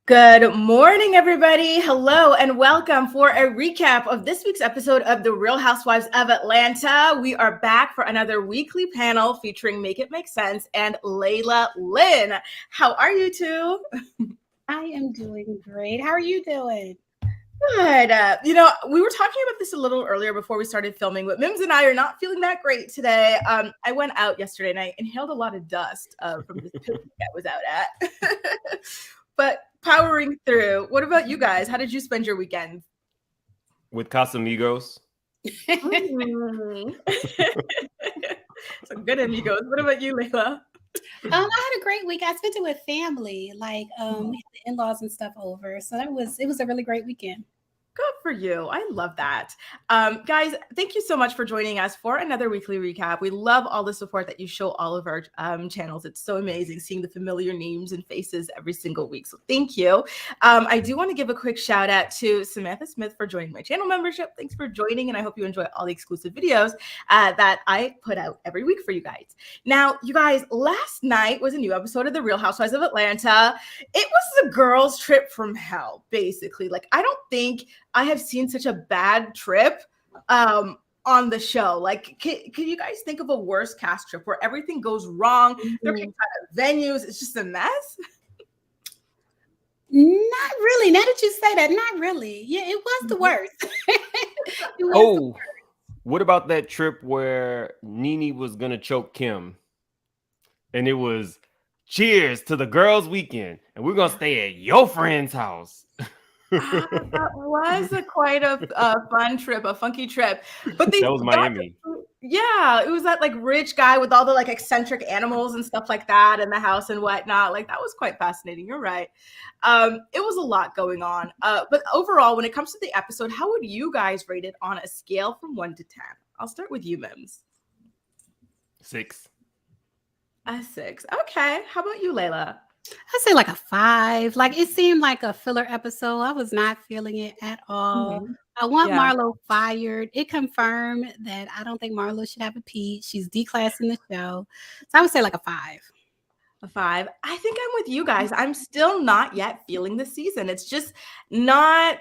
Good morning, everybody. Hello and welcome for a recap of this week's episode of the Real Housewives of Atlanta. We are back for another weekly panel featuring Make It Make Sense and Layla Lynn. How are you two? I am doing great. How are you doing? Good. We were talking about this a little earlier before we started filming, but Mims and I are not feeling that great today. I went out yesterday and I inhaled a lot of dust from this picnic I was out at. But powering through. What about you guys? How did you spend your weekend? With Casamigos. Some good amigos. What about you, Layla? I had a great week. I spent it with family. We had the in-laws and stuff over. So it was a really great weekend. Good for you. I love that. Guys, thank you so much for joining us for another weekly recap. We love all the support that you show all of our channels. It's so amazing seeing the familiar names and faces every single week. So thank you. I do want to give a quick shout out to Samantha Smith for joining my channel membership. Thanks for joining. And I hope you enjoy all the exclusive videos that I put out every week for you guys. Now, you guys, last night was a new episode of the Real Housewives of Atlanta. It was the girls' trip from hell, basically. I don't think I have seen such a bad trip on the show. Can you guys think of a worse cast trip where everything goes wrong? They're kicked out of venues. It's just a mess. Not really. Now that you say that, not really. Yeah, it was the worst. What about that trip where Nene was going to choke Kim? And it was, cheers to the girls' weekend. And we're going to stay at your friend's house. That was quite a fun trip, a funky trip. But that was Miami. It was that rich guy with all the eccentric animals and stuff like that in the house and whatnot. That was quite fascinating. You're right. It was a lot going on. But overall, when it comes to the episode, how would you guys rate it on a scale from 1 to 10? I'll start with you, Mims. 6. A 6. Okay. How about you, Layla? I'd say a 5. It seemed like a filler episode. I was not feeling it at all. Mm-hmm. I want Marlo fired. It confirmed that I don't think Marlo should have a P. She's declassing the show. So I would say a 5. A 5. I think I'm with you guys. I'm still not yet feeling the season. It's just not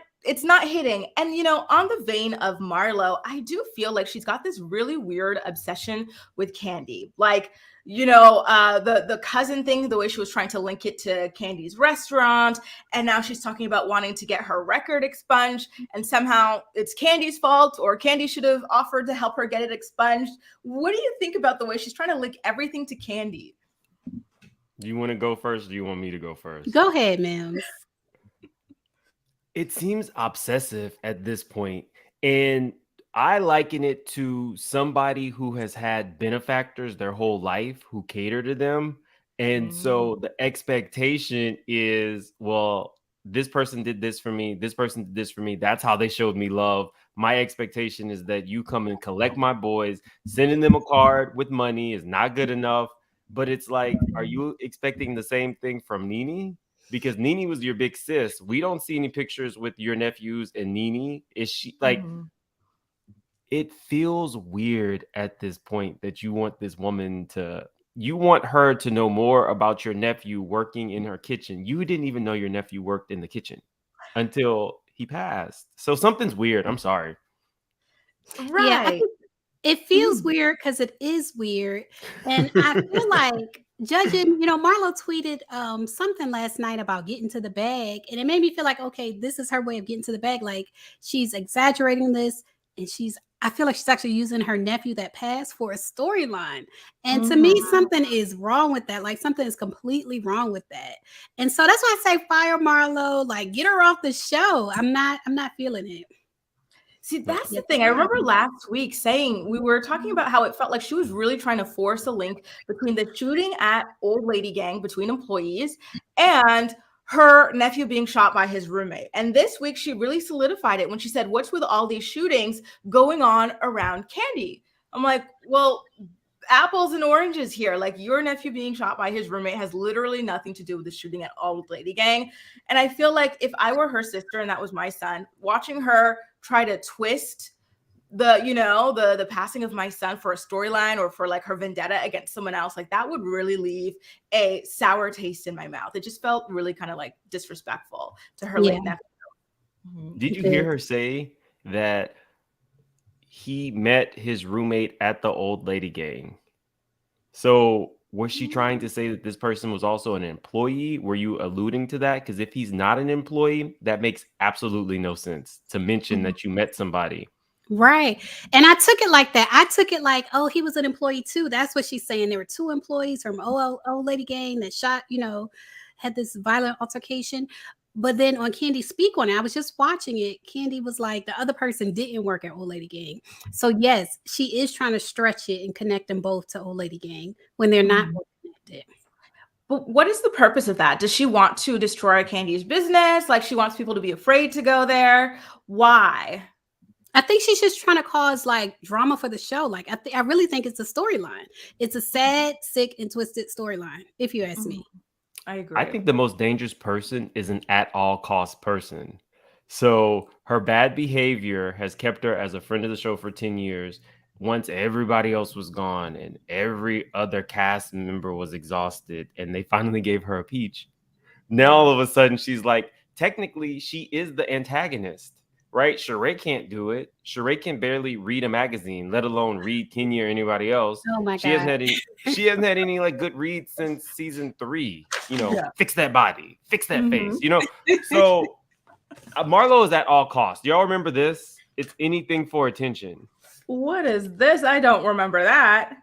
hitting. And, on the vein of Marlo, I do feel like she's got this really weird obsession with Kandi. The cousin thing, the way she was trying to link it to Candy's restaurant. And now she's talking about wanting to get her record expunged. And somehow it's Candy's fault, or Kandi should have offered to help her get it expunged. What do you think about the way she's trying to link everything to Kandi? Do you want to go first? Or do you want me to go first? Go ahead, ma'am. It seems obsessive at this point, and I liken it to somebody who has had benefactors their whole life who cater to them. And so the expectation is, well, this person did this for me. This person did this for me. That's how they showed me love. my expectation is that you come and collect my boys. Sending them a card with money is not good enough. But it's like, are you expecting the same thing from Nene? Because Nene was your big sis. We don't see any pictures with your nephews and Nene. Is she like, it feels weird at this point that you want this woman to, you want her to know more about your nephew working in her kitchen. You didn't even know your nephew worked in the kitchen until he passed. So something's weird. I'm sorry. Right. Yeah, I think it feels weird because it is weird. And I feel like judging, Marlo tweeted something last night about getting to the bag. And it made me feel like, okay, this is her way of getting to the bag. Like she's exaggerating this. And I feel like she's actually using her nephew that passed for a storyline. And to me, something is wrong with that. Like something is completely wrong with that. And so that's why I say fire Marlo, like get her off the show. I'm not feeling it. See, that's the thing. I remember last week saying, we were talking about how it felt like she was really trying to force a link between the shooting at Old Lady Gang between employees and her nephew being shot by his roommate. And this week she really solidified it when she said, what's with all these shootings going on around Kandi? I'm like, well, apples and oranges here. Like your nephew being shot by his roommate has literally nothing to do with the shooting at Old Lady Gang. And I feel like if I were her sister and that was my son, watching her try to twist the passing of my son for a storyline or for like her vendetta against someone else, like that would really leave a sour taste in my mouth. It just felt really kind of like disrespectful to her late nephew. Did you hear her say that he met his roommate at the Old Lady Gang? So was she trying to say that this person was also an employee? Were you alluding to that? Because if he's not an employee, that makes absolutely no sense to mention that you met somebody. Right. And I took it like that. I took it like, oh, he was an employee too. That's what she's saying. There were two employees from Old Lady Gang that shot, had this violent altercation. But then on Kandi Speak On It, I was just watching it. Kandi was like, the other person didn't work at Old Lady Gang. So yes, she is trying to stretch it and connect them both to Old Lady Gang when they're not connected. But what is the purpose of that? Does she want to destroy Kandi's business? Like she wants people to be afraid to go there? Why? I think she's just trying to cause like drama for the show. Like I really think it's a storyline. It's a sad, sick, and twisted storyline, if you ask me. I agree. I think the most dangerous person is an at all cost person. So her bad behavior has kept her as a friend of the show for 10 years. Once everybody else was gone and every other cast member was exhausted and they finally gave her a peach. Now all of a sudden she's like, technically she is the antagonist, right? Sheree can't do it. Sheree can barely read a magazine, let alone read Kenya or anybody else. Oh my God. She hasn't had any like good reads since season 3. Fix that body, fix that face, So Marlo is at all costs. Y'all remember this? It's anything for attention. What is this? I don't remember that.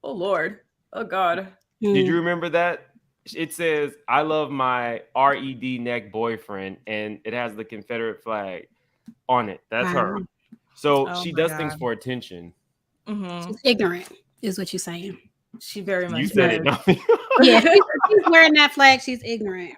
Oh Lord. Oh God. Did you remember that? It says, I love my RED neck boyfriend, and it has the Confederate flag on it. That's her. So she does things for attention. She's ignorant, is what you're saying. She very much. You said it. Yeah, she's wearing that flag. She's ignorant.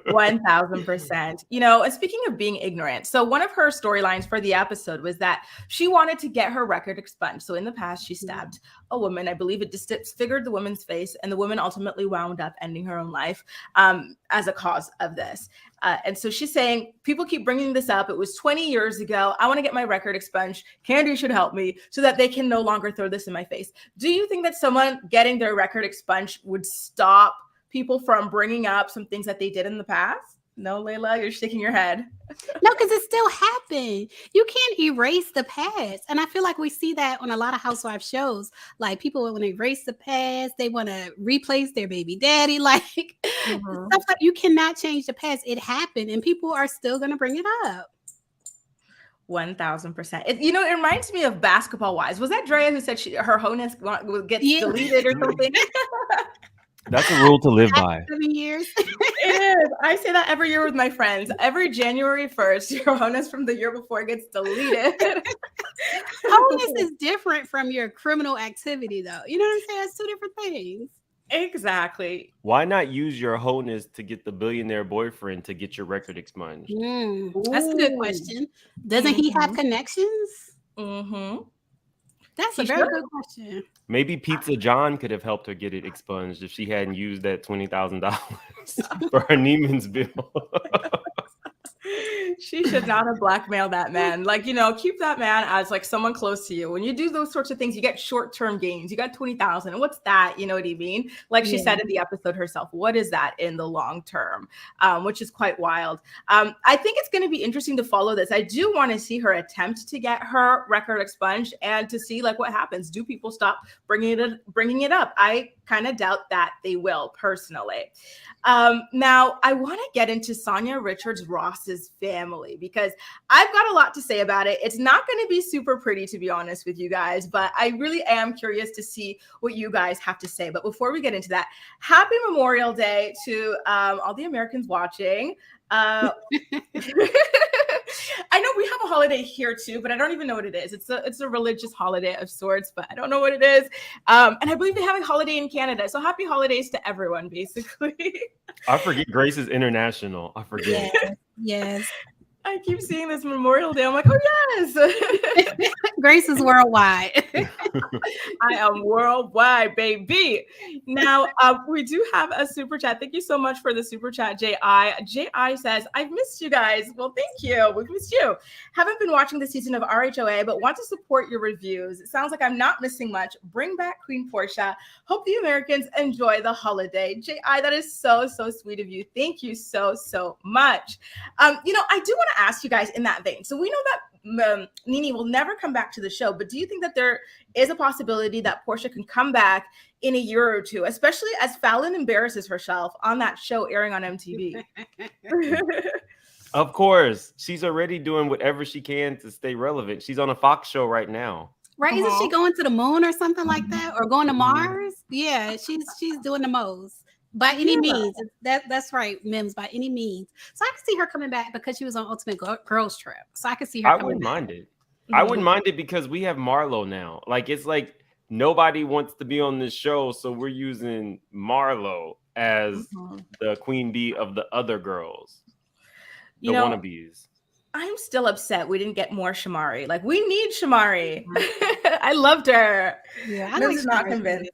1000%. And speaking of being ignorant, so one of her storylines for the episode was that she wanted to get her record expunged. So in the past, she stabbed a woman. I believe it disfigured the woman's face, and the woman ultimately wound up ending her own life as a cause of this. And so she's saying, people keep bringing this up. It was 20 years ago. I want to get my record expunged. Kandi should help me so that they can no longer throw this in my face. Do you think that someone getting their record expunged would stop people from bringing up some things that they did in the past? No, Layla, you're shaking your head. No, because it still happened. You can't erase the past. And I feel like we see that on a lot of housewife shows. Like people want to erase the past. They want to replace their baby daddy. Like stuff like you cannot change the past. It happened and people are still going to bring it up. 1000%. It reminds me of Basketball Wives. Was that Drea who said her honus gets deleted or something? That's a rule to live by. 7 years. It is. I say that every year with my friends. Every January 1st, your honus from the year before gets deleted. Honus is different from your criminal activity, though. You know what I'm saying? That's two different things. Exactly. Why not use your wholeness to get the billionaire boyfriend to get your record expunged? That's a good Ooh. question. Doesn't he have connections? That's a He very should. good question. Maybe Pizza John could have helped her get it expunged if she hadn't used that $20,000 for her Neiman's bill. She should not have blackmailed that man. Like, keep that man as like someone close to you. When you do those sorts of things, you get short-term gains. You got 20,000. And what's that? You know what I mean? Like she said in the episode herself, what is that in the long term? Which is quite wild. I think it's going to be interesting to follow this. I do want to see her attempt to get her record expunged and to see like what happens. Do people stop bringing it up? I kind of doubt that they will personally. Now, I want to get into Sanya Richards-Ross's family because I've got a lot to say about it. It's not going to be super pretty, to be honest with you guys, but I really am curious to see what you guys have to say. But before we get into that, happy Memorial Day to all the Americans watching. I know we have a holiday here too, but I don't even know what it is. It's a religious holiday of sorts, but I don't know what it is. And I believe they have a holiday in Canada. So happy holidays to everyone, basically. I forget Grace is international. I forget. Yes. I keep seeing this Memorial Day. I'm like, oh yes. Grace is worldwide. I am worldwide, baby. Now, we do have a super chat. Thank you so much for the super chat, J.I. J.I. says, I've missed you guys. Well, thank you. We've missed you. Haven't been watching the season of RHOA, but want to support your reviews. It sounds like I'm not missing much. Bring back Queen Portia. Hope the Americans enjoy the holiday. J.I., that is so, so sweet of you. Thank you so, so much. I do want to ask you guys in that vein. So we know that Nene will never come back to the show, but do you think that there is a possibility that Portia can come back in a year or two, especially as Fallon embarrasses herself on that show airing on MTV? Of course. She's already doing whatever she can to stay relevant. She's on a Fox show right now. Right? Isn't she going to the moon or something like that? Or going to Mars? Yeah, she's doing the most. By any means. That's right, Mims, by any means. So I can see her coming back because she was on Ultimate Girls Trip. So I can see her coming back. Mind it. I wouldn't mind it because we have Marlo now. Like, it's like nobody wants to be on this show, so we're using Marlo as the queen bee of the other girls. The wannabes. I'm still upset we didn't get more Shamari. Like, we need Shamari. I loved her. Yeah, I was not convinced.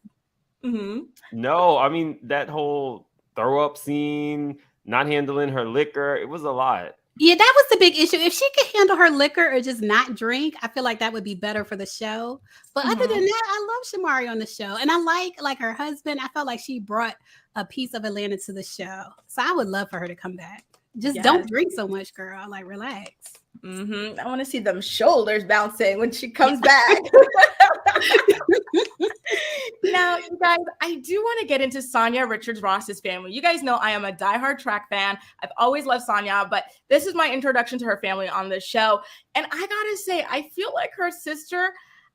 No, I mean, that whole throw up scene, not handling her liquor, it was a lot. Yeah, that was the big issue. If she could handle her liquor or just not drink, I feel like that would be better for the show. But other than that, I love Shamari on the show. And I like her husband. I felt like she brought a piece of Atlanta to the show. So I would love for her to come back. Just don't drink so much, girl. Like, relax. I want to see them shoulders bouncing when she comes back. Now, you guys, I do want to get into Sanya Richards-Ross's family. You guys know I am a diehard track fan. I've always loved Sanya, but this is my introduction to her family on this show. And I gotta say, I feel like her sister,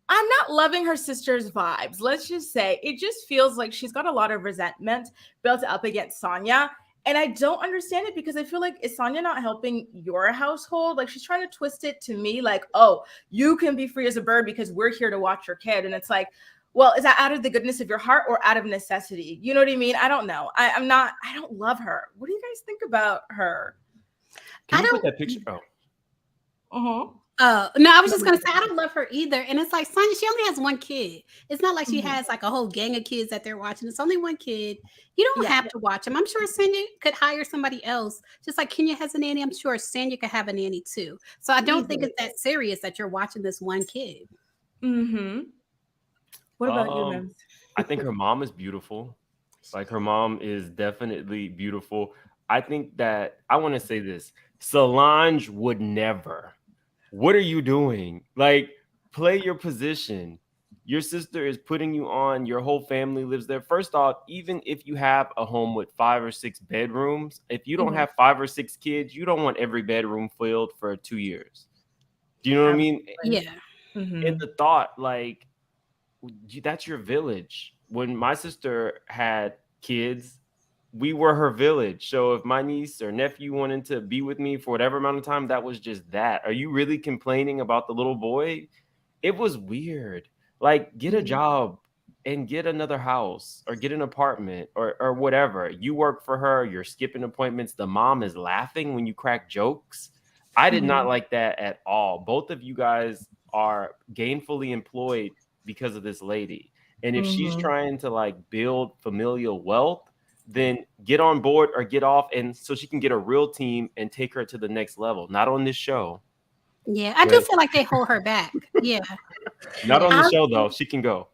I'm not loving her sister's vibes. Let's just say it just feels like she's got a lot of resentment built up against Sanya. And I don't understand it because I feel like, is Sanya not helping your household? Like, she's trying to twist it to me like, oh, you can be free as a bird because we're here to watch your kid. And it's like, well, is that out of the goodness of your heart or out of necessity? You know what I mean? I don't know. I don't love her. What do you guys think about her? Can you put that picture? No, I was just going to say, I don't love her either. And it's like, Sanya, she only has one kid. It's not like she has like a whole gang of kids that they're watching. It's only one kid. You don't have to watch them. I'm sure Sanya could hire somebody else. Just like Kenya has a nanny, I'm sure Sanya could have a nanny too. So I don't think it's that serious that you're watching this one kid. What about you, Mims? I think her mom is beautiful. Like, her mom is definitely beautiful. I think that, I want to say this, Solange would never. What are you doing? Like, play your position. Your sister is putting you on. Your whole family lives there. First off, even if you have a home with 5 or 6 bedrooms, if you don't have 5 or 6 kids, you don't want every bedroom filled for 2 years. Do you know what I mean? Yeah. And the thought, like, that's your village. When my sister had kids, we were her village. So if my niece or nephew wanted to be with me for whatever amount of time, that was just that. Are you really complaining about the little boy? It was weird. Like, get a job. and get another house or get an apartment or whatever. You work for her, you're skipping appointments. The mom is laughing when you crack jokes. I did not like that at all. Both of you guys are gainfully employed because of this lady. And if she's trying to like build familial wealth, then get on board or get off, and so she can get a real team and take her to the next level. Not on this show. Yeah, I do feel like they hold her back. Yeah. Not on the show though. She can go.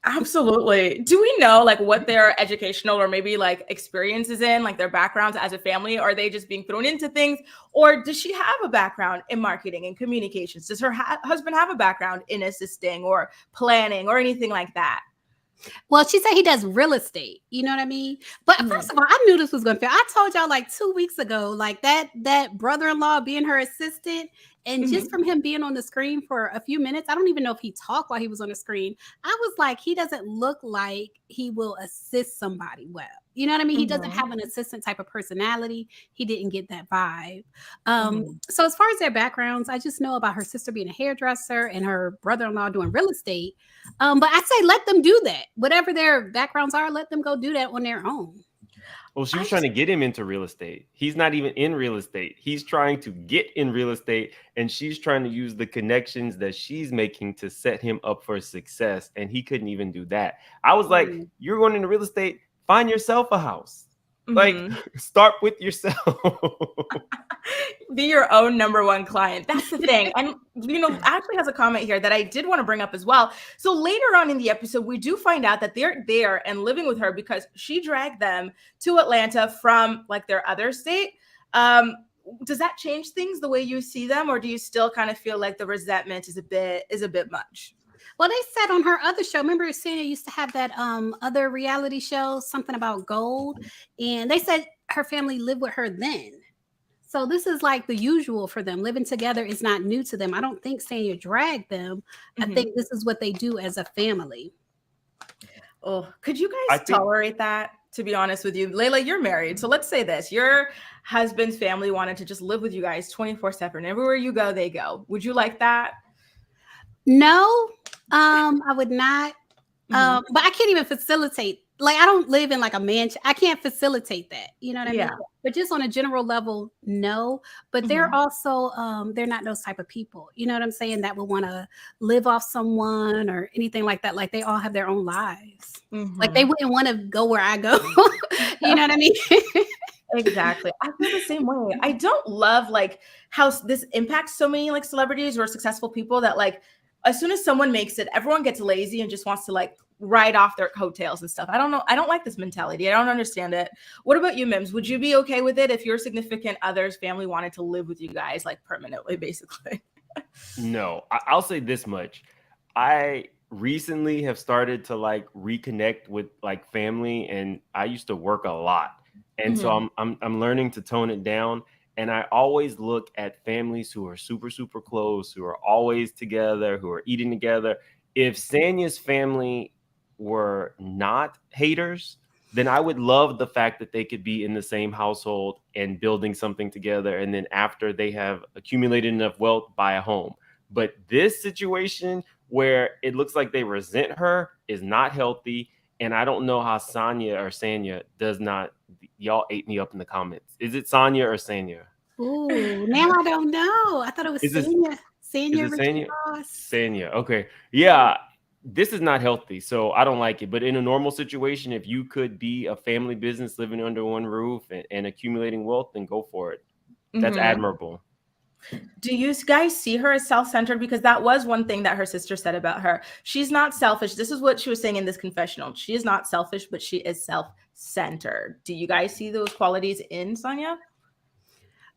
Absolutely. Do we know like what their educational or maybe like experiences in, like their backgrounds as a family? Are they just being thrown into things, or does she have a background in marketing and communications? Does her husband have a background in assisting or planning or anything like that? Well, she said he does real estate. You know what I mean? But first of all, I knew this was going to fail. I told y'all like 2 weeks ago, like that brother-in-law being her assistant, and just from him being on the screen for a few minutes, I don't even know if he talked while he was on the screen. I was like, he doesn't look like he will assist somebody well. You know what I mean? He doesn't have an assistant type of personality. He didn't get that vibe. So as far as their backgrounds, I just know about her sister being a hairdresser and her brother-in-law doing real estate. But I say let them do that. Whatever their backgrounds are, let them go do that on their own. Well, she was trying to get him into real estate. He's not even in real estate. He's trying to get in real estate, and she's trying to use the connections that she's making to set him up for success, and he couldn't even do that. I was like, you're going into real estate, find yourself a house. Like, start with yourself. Be your own number one client. That's the thing. And, Ashley has a comment here that I did want to bring up as well. So later on in the episode, we do find out that they're there and living with her because she dragged them to Atlanta from like their other state. Does that change things the way you see them? Or do you still kind of feel like the resentment is a bit much? Well, they said on her other show, remember Sanya used to have that other reality show, something about gold. And they said her family lived with her then. So this is like the usual for them. Living together is not new to them. I don't think Sanya dragged them. I think this is what they do as a family. Oh, could you guys tolerate that? To be honest with you, Layla, you're married. So let's say this, your husband's family wanted to just live with you guys 24/7. Everywhere you go, they go. Would you like that? No, I would not. But I can't even facilitate. Like, I don't live in like a mansion. I can't facilitate that. You know what I mean? But just on a general level, no. But they're also, they're not those type of people. You know what I'm saying? That would want to live off someone or anything like that. Like, they all have their own lives. Like, they wouldn't want to go where I go. You know what I mean? Exactly. I feel the same way. I don't love like how this impacts so many like celebrities or successful people that like, as soon as someone makes it, everyone gets lazy and just wants to like ride off their coattails and stuff. I don't know. I don't like this mentality. I don't understand it. What about you, Mims? Would you be okay with it if your significant other's family wanted to live with you guys like permanently, basically? No, I'll say this much. I recently have started to like reconnect with like family, and I used to work a lot. And so I'm learning to tone it down. And I always look at families who are super, super close, who are always together, who are eating together. If Sanya's family were not haters, then I would love the fact that they could be in the same household and building something together. And then after they have accumulated enough wealth, buy a home. But this situation where it looks like they resent her is not healthy. And I don't know how Sanya does not. Y'all ate me up in the comments. Is it Sanya or Sanya? Ooh, now I don't know. I thought it was Sanya. Sanya Richards-Ross. Sanya. Okay. Yeah. This is not healthy. So I don't like it. But in a normal situation, if you could be a family business living under one roof and accumulating wealth, then go for it. That's admirable. Do you guys see her as self-centered? Because that was one thing that her sister said about her. She's not selfish. This is what she was saying in this confessional. She is not selfish, but she is self-centered. Do you guys see those qualities in Sanya?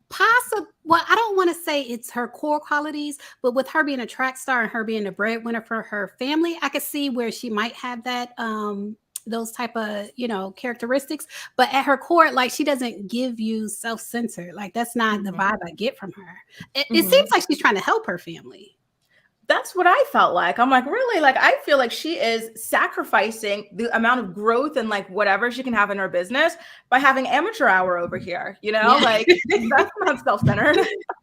Possible. Well, I don't want to say it's her core qualities, but with her being a track star and her being the breadwinner for her family, I could see where she might have that those type of characteristics. But at her core, like, she doesn't give you self-centered. Like, that's not the vibe I get from her. It seems like she's trying to help her family. That's what I felt like. I'm like, really? Like, I feel like she is sacrificing the amount of growth and like whatever she can have in her business by having amateur hour over here. Like, that's not self-centered.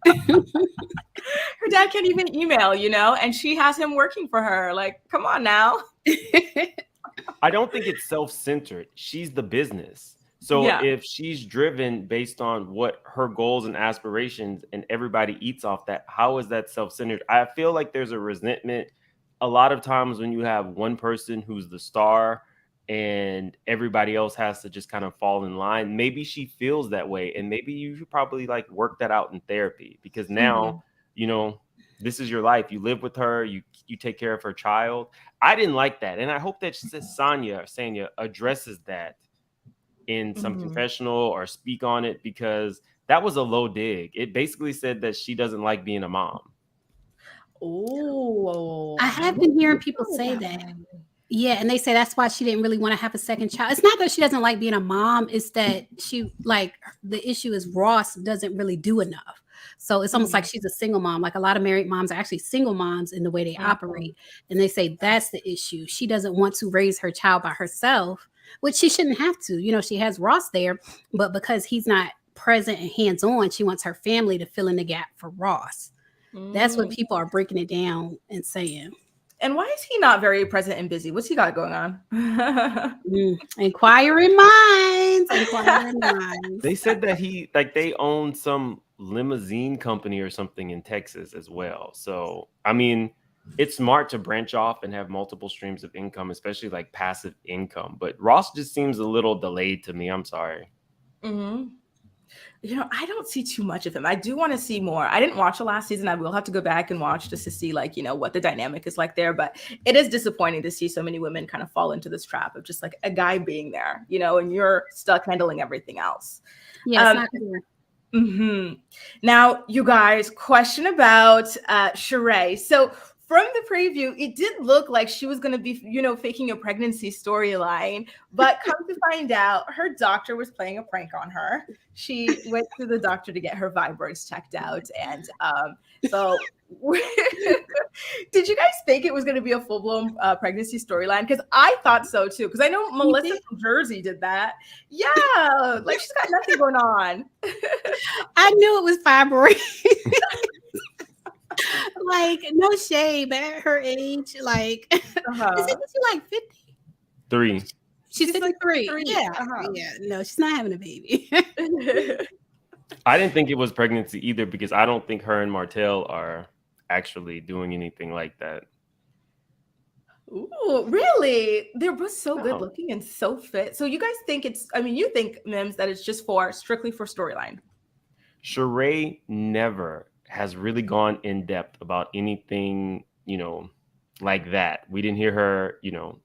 Her dad can't even email, and she has him working for her. Like, come on now. I don't think it's self-centered. She's the business. So Yeah. if she's driven based on what her goals and aspirations and everybody eats off that, how is that self-centered? I feel like there's a resentment a lot of times when you have one person who's the star and everybody else has to just kind of fall in line. Maybe she feels that way, and maybe you should probably like work that out in therapy, because now, you know, this is your life. You live with her, you take care of her child. I didn't like that. And I hope that Sanya addresses that in some confessional or speak on it, because that was a low dig. It basically said that she doesn't like being a mom. Oh, I have been hearing people say that. Yeah, and they say that's why she didn't really want to have a second child. It's not that she doesn't like being a mom, it's that she like the issue is Ross doesn't really do enough. So it's almost like she's a single mom. Like a lot of married moms are actually single moms in the way they operate. And they say that's the issue. She doesn't want to raise her child by herself, which she shouldn't have to. You know, she has Ross there, but because he's not present and hands-on, she wants her family to fill in the gap for Ross. That's what people are breaking it down and saying. And why is he not very present and busy? What's he got going on? Inquiring minds. Inquiring minds. They said that they own some limousine company or something in Texas as well. So, I mean, it's smart to branch off and have multiple streams of income, especially like passive income. But Ross just seems a little delayed to me. I'm sorry. You know, I don't see too much of him. I do want to see more. I didn't watch the last season. I will have to go back and watch just to see, like, you know, what the dynamic is like there. But it is disappointing to see so many women kind of fall into this trap of just like a guy being there, you know, and you're stuck handling everything else. Yeah, it's not clear. Now, you guys, question about Sheree. So from the preview, it did look like she was going to be, you know, faking a pregnancy storyline, but come to find out, her doctor was playing a prank on her. She went to the doctor to get her fibroids checked out, and so did you guys think it was going to be a full-blown pregnancy storyline? Because I thought so too. Because I know Melissa from Jersey did that. Yeah, like she's got nothing going on. I knew it was fibroids. Like, no shame at her age. Like, isn't she like 50? 3. She's 53. Yeah. Yeah. No, she's not having a baby. I didn't think it was pregnancy either, because I don't think her and Martell are actually doing anything like that. Ooh, really? They're both so good looking and so fit. So you guys think it's, I mean, you think, Mims, that it's just strictly for storyline? Sheree never has really gone in depth about anything, you know, like that. We didn't hear her, you know,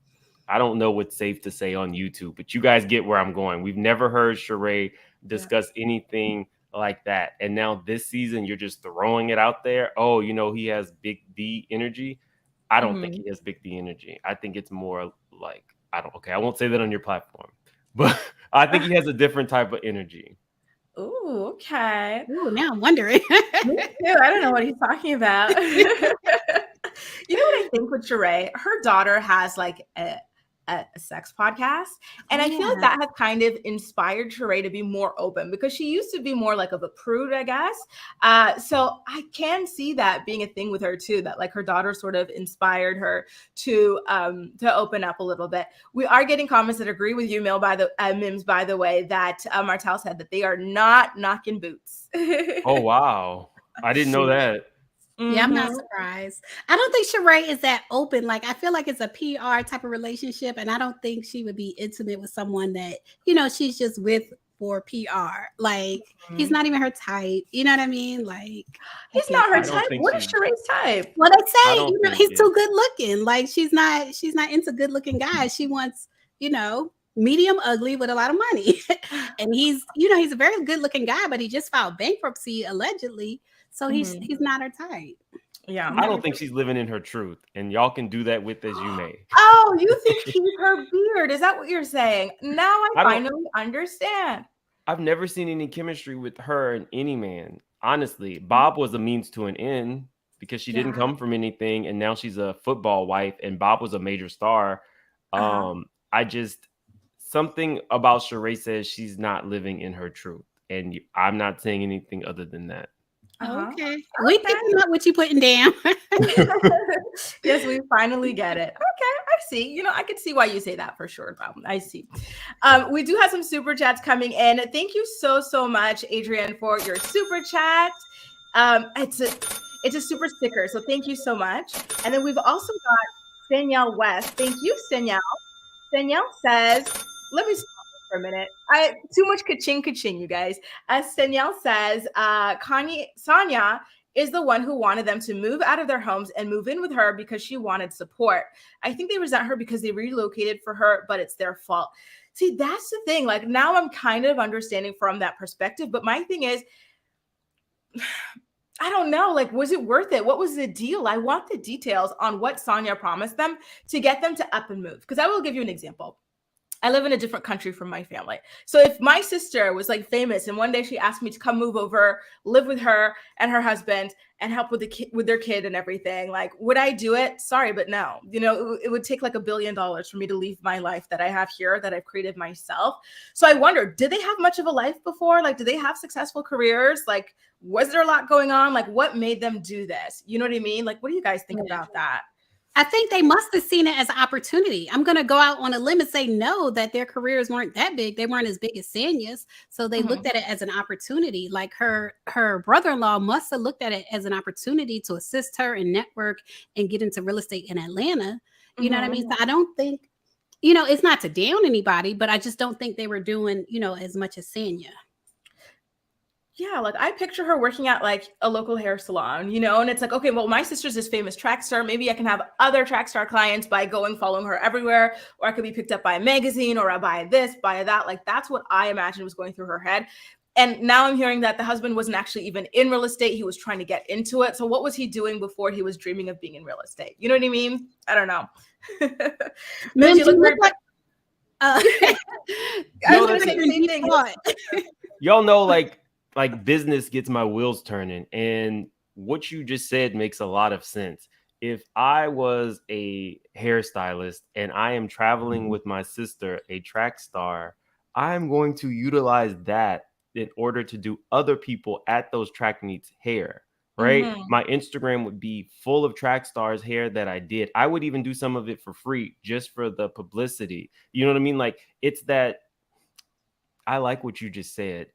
I don't know what's safe to say on YouTube, but you guys get where I'm going. We've never heard Sheree discuss anything like that. And now this season, you're just throwing it out there. Oh, you know, he has big D energy. I don't think he has big D energy. I think it's more like, I won't say that on your platform, but I think he has a different type of energy. Ooh, okay. Ooh, now I'm wondering. Me too. I don't know what he's talking about. You know what I think with Sheree? Her daughter has like a sex podcast, and I feel like that has kind of inspired Sheree to be more open, because she used to be more like of a prude, I guess. So I can see that being a thing with her too, that like her daughter sort of inspired her to open up a little bit. We are getting comments that agree with you, Mims, by the way, that Martell said that they are not knocking boots. Oh, wow. I didn't know that. Yeah, I'm not surprised. I don't think Sheree is that open. Like, I feel like it's a PR type of relationship, and I don't think she would be intimate with someone that, you know, she's just with for PR. Like, he's not even her type. You know what I mean? Like, he's not her type. What is Sheree's type? Well, they say, you know, he's too good looking. Like, she's not into good looking guys. She wants, you know, medium ugly with a lot of money. And he's, you know, he's a very good looking guy, but he just filed bankruptcy allegedly. So he's not her type. Yeah, I don't think she's living in her truth, and y'all can do that with as you may. Oh, you think he's her beard? Is that what you're saying? Now I finally understand. I've never seen any chemistry with her and any man. Honestly, Bob was a means to an end, because she didn't come from anything, and now she's a football wife, and Bob was a major star. Something about Sheree says she's not living in her truth, and I'm not saying anything other than that. Okay. Okay. We picking up what you putting down. Yes, we finally get it. Okay, I see. You know, I can see why you say that for sure. I see. We do have some super chats coming in. Thank you so much, Adrienne, for your super chat. It's a super sticker, so thank you so much. And then we've also got Danielle West. Thank you, Danielle. Danielle says, let me stop for a minute. Too much ka-ching, you guys. Danielle says, Sanya is the one who wanted them to move out of their homes and move in with her because she wanted support. I think they resent her because they relocated for her, but it's their fault. See, that's the thing. Like, now I'm kind of understanding from that perspective, but my thing is, I don't know, like, was it worth it? What was the deal? I want the details on what Sanya promised them to get them to up and move. Because I will give you an example. I live in a different country from my family. So if my sister was like famous and one day she asked me to come move over, live with her and her husband and help with with their kid and everything, like, would I do it? Sorry, but no. You know, it would take like $1 billion for me to leave my life that I have here, that I've created myself. So I wonder, did they have much of a life before? Like, did they have successful careers? Like, was there a lot going on? Like, what made them do this? You know what I mean? Like, what do you guys think about that? I think they must have seen it as an opportunity. I'm going to go out on a limb and say no, that their careers weren't that big. They weren't as big as Sanya's. So they looked at it as an opportunity. Like her brother-in-law must have looked at it as an opportunity to assist her and network and get into real estate in Atlanta. You know what I mean? So I don't think, you know, it's not to down anybody, but I just don't think they were doing, you know, as much as Sanya. Yeah, like I picture her working at like a local hair salon, you know, and it's like, okay, well, my sister's this famous track star. Maybe I can have other track star clients by going following her everywhere, or I could be picked up by a magazine, or I buy this, buy that. Like, that's what I imagine was going through her head. And now I'm hearing that the husband wasn't actually even in real estate. He was trying to get into it. So what was he doing before he was dreaming of being in real estate? You know what I mean? I don't know. Mim, you look like I was going to say the same thing. Y'all know, like business gets my wheels turning, and what you just said makes a lot of sense. If I was a hairstylist and I am traveling with my sister, a track star, I'm going to utilize that in order to do other people at those track meets hair, right? My Instagram would be full of track stars hair that I did. I would even do some of it for free just for the publicity. You know what I mean? Like, it's that, I like what you just said.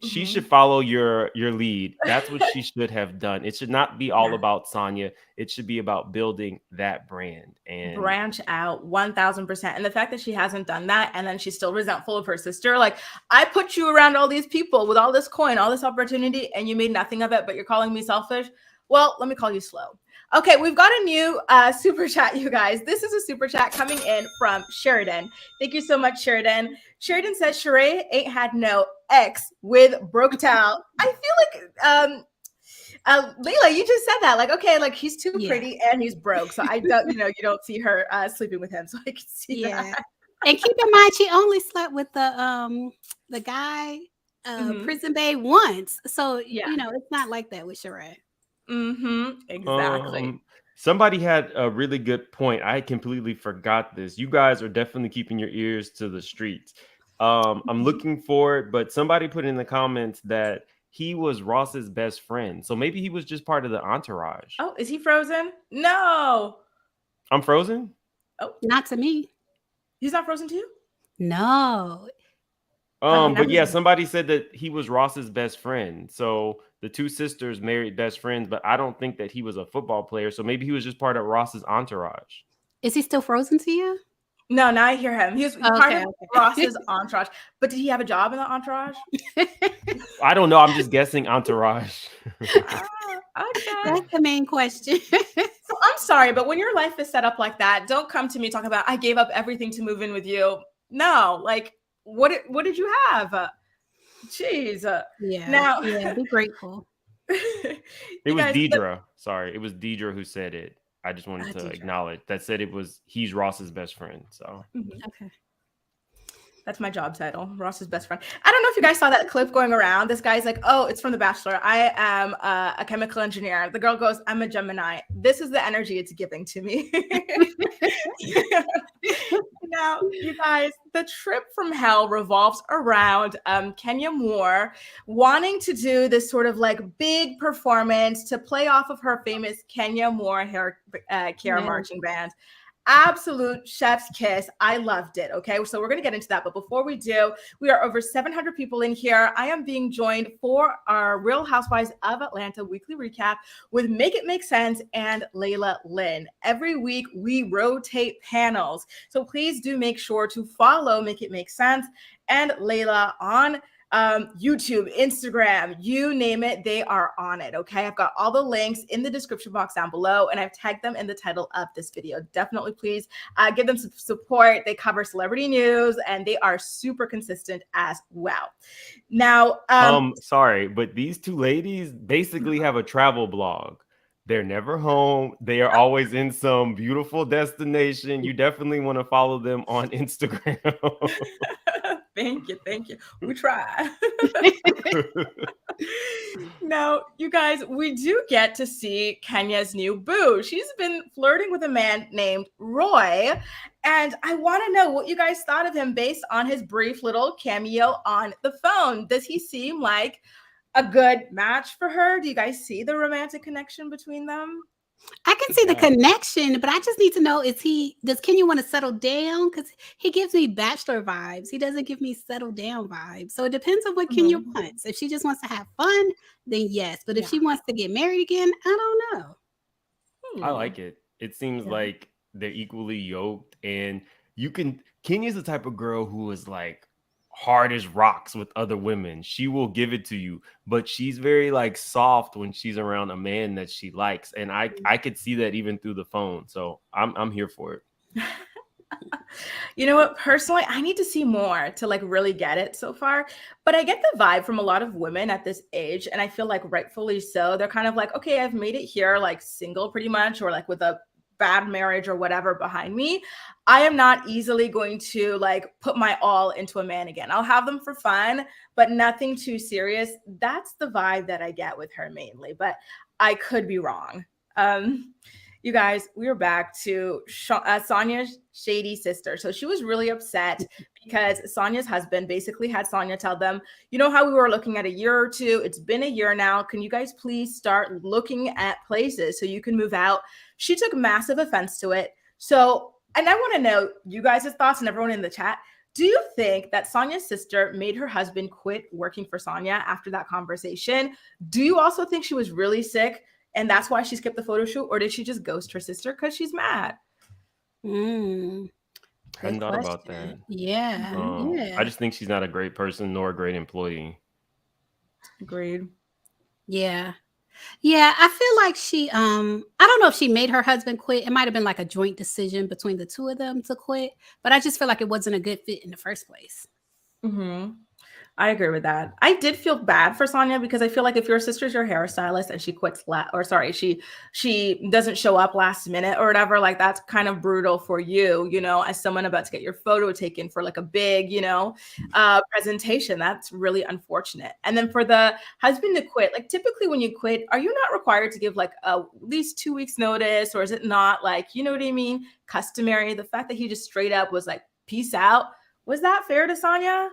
She should follow your lead. That's what she should have done. It should not be all about Sanya. It should be about building that brand and branch out 1000%. And the fact that she hasn't done that, and then she's still resentful of her sister. Like, I put you around all these people with all this coin, all this opportunity, and you made nothing of it, but you're calling me selfish. Well, let me call you slow. Okay, we've got a new super chat, you guys. This is a super chat coming in from Sheridan. Thank you so much, Sheridan. Sheridan says, Sheree ain't had no ex with broke towel. I feel like, Layla, you just said that. Like, okay, like, he's too pretty and he's broke. So I don't, you don't see her sleeping with him. So I can see that. And keep in mind, she only slept with the guy, Prison Babe, once. So, you know, it's not like that with Sheree. Exactly. Somebody had a really good point. I completely forgot this. You guys are definitely keeping your ears to the streets. I'm looking for it, but somebody put in the comments that he was Ross's best friend. So maybe he was just part of the entourage. Oh, is he frozen? No. I'm frozen? Oh, not to me. He's not frozen to you? No. But yeah, somebody said that he was Ross's best friend. So the two sisters married best friends, but I don't think that he was a football player. So maybe he was just part of Ross's entourage. Is he still frozen to you? No, now I hear him. He was part of Ross's entourage. But did he have a job in the entourage? I don't know. I'm just guessing entourage. Okay. That's the main question. So I'm sorry, but when your life is set up like that, don't come to me talking about, I gave up everything to move in with you. No, like, what did you have? Jeez. Be grateful. It was Deidre. Sorry, it was Deidre who said it. I just wanted to acknowledge that said he's Ross's best friend. So okay. That's my job title, Ross's best friend. I don't know if you guys saw that clip going around. This guy's like, oh, it's from The Bachelor. I am a chemical engineer. The girl goes, I'm a Gemini. This is the energy it's giving to me. Now, you guys, the trip from hell revolves around Kenya Moore wanting to do this sort of like big performance to play off of her famous Kenya Moore hair care marching band. Absolute chef's kiss. I loved it. Okay. So we're going to get into that. But before we do, we are over 700 people in here. I am being joined for our Real Housewives of Atlanta weekly recap with Make It Make Sense and Layla Lynn. Every week we rotate panels. So please do make sure to follow Make It Make Sense and Layla on YouTube, Instagram, you name it, they are on it. Okay. I've got all the links in the description box down below, and I've tagged them in the title of this video. Definitely please give them some support. They cover celebrity news and they are super consistent as well. Now, sorry, but these two ladies basically have a travel blog. They're never home. They are always in some beautiful destination. You definitely want to follow them on Instagram. Thank you. Thank you. We try. Now, you guys, we do get to see Kenya's new boo. She's been flirting with a man named Roy. And I want to know what you guys thought of him based on his brief little cameo on the phone. Does he seem like a good match for her? Do you guys see the romantic connection between them? I can see the connection, but I just need to know, does Kenya want to settle down? Because he gives me bachelor vibes. He doesn't give me settle down vibes. So it depends on what Kenya wants. If she just wants to have fun, then yes. But if she wants to get married again, I don't know. I like it. It seems like they're equally yoked, and Kenya's the type of girl who is like hard as rocks with other women. She will give it to you, but she's very like soft when she's around a man that she likes, and I could see that even through the phone. So I'm here for it. You know what? Personally, I need to see more to like really get it so far. But I get the vibe from a lot of women at this age, and I feel like rightfully so. They're kind of like, okay, I've made it here, like single pretty much, or like with a bad marriage or whatever behind me. I am not easily going to like put my all into a man again. I'll have them for fun, but nothing too serious. That's the vibe that I get with her mainly, but I could be wrong. You guys, we are back to Sanya's shady sister. So she was really upset because Sanya's husband basically had Sanya tell them, you know how we were looking at a year or two? It's been a year now. Can you guys please start looking at places so you can move out? She took massive offense to it. So, and I want to know you guys' thoughts and everyone in the chat. Do you think that Sanya's sister made her husband quit working for Sanya after that conversation? Do you also think she was really sick and that's why she skipped the photo shoot? Or did she just ghost her sister because she's mad? I hadn't thought about that. Yeah. I just think she's not a great person nor a great employee. Agreed. Yeah. I feel like she, I don't know if she made her husband quit. It might have been like a joint decision between the two of them to quit, but I just feel like it wasn't a good fit in the first place. I agree with that. I did feel bad for Sanya because I feel like if your sister's your hairstylist and she quits she doesn't show up last minute or whatever, like that's kind of brutal for you, you know, as someone about to get your photo taken for like a big, you know, presentation. That's really unfortunate. And then for the husband to quit, like typically when you quit, are you not required to give like at least 2 weeks notice, or is it not like, you know what I mean, customary? The fact that he just straight up was like, peace out. Was that fair to Sanya?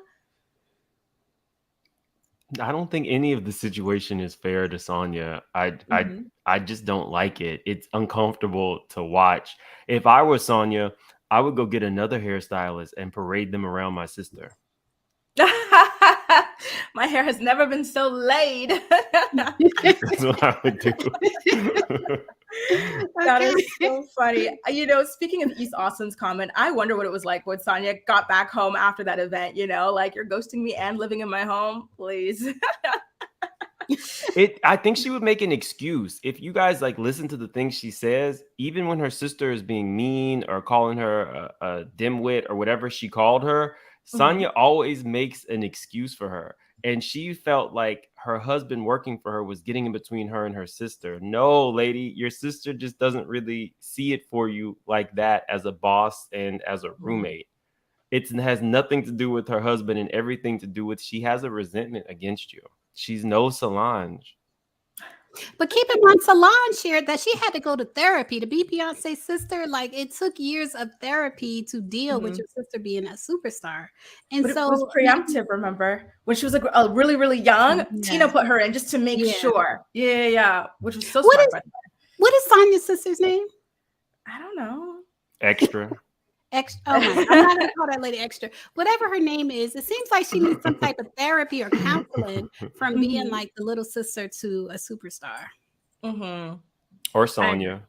I don't think any of the situation is fair to Sanya. I just don't like it. It's uncomfortable to watch. If I were Sanya, I would go get another hairstylist and parade them around my sister. My hair has never been so laid. That's what I would do. That is so funny. You know, speaking of East Austin's comment, I wonder what it was like when Sanya got back home after that event, you know, like you're ghosting me and living in my home, please. I think she would make an excuse. If you guys like listen to the things she says, even when her sister is being mean or calling her a dimwit or whatever she called her, Sanya always makes an excuse for her. And she felt like her husband working for her was getting in between her and her sister. No, lady, your sister just doesn't really see it for you like that as a boss and as a roommate. It has nothing to do with her husband and everything to do with she has a resentment against you. She's no Solange. But keep in mind, Solange shared that she had to go to therapy to be Beyonce's sister. Like, it took years of therapy to deal with your sister being a superstar. And But it was so maybe, preemptive, remember? When she was like really, really young, Tina yeah, put her in just to make yeah. sure. Yeah. Which was so What smart, is by the way. what is Sanya's sister's name? I don't know. Extra. Oh my God, I'm not gonna call that lady Extra. Whatever her name is, it seems like she needs some type of therapy or counseling from being like the little sister to a superstar. Or Sanya.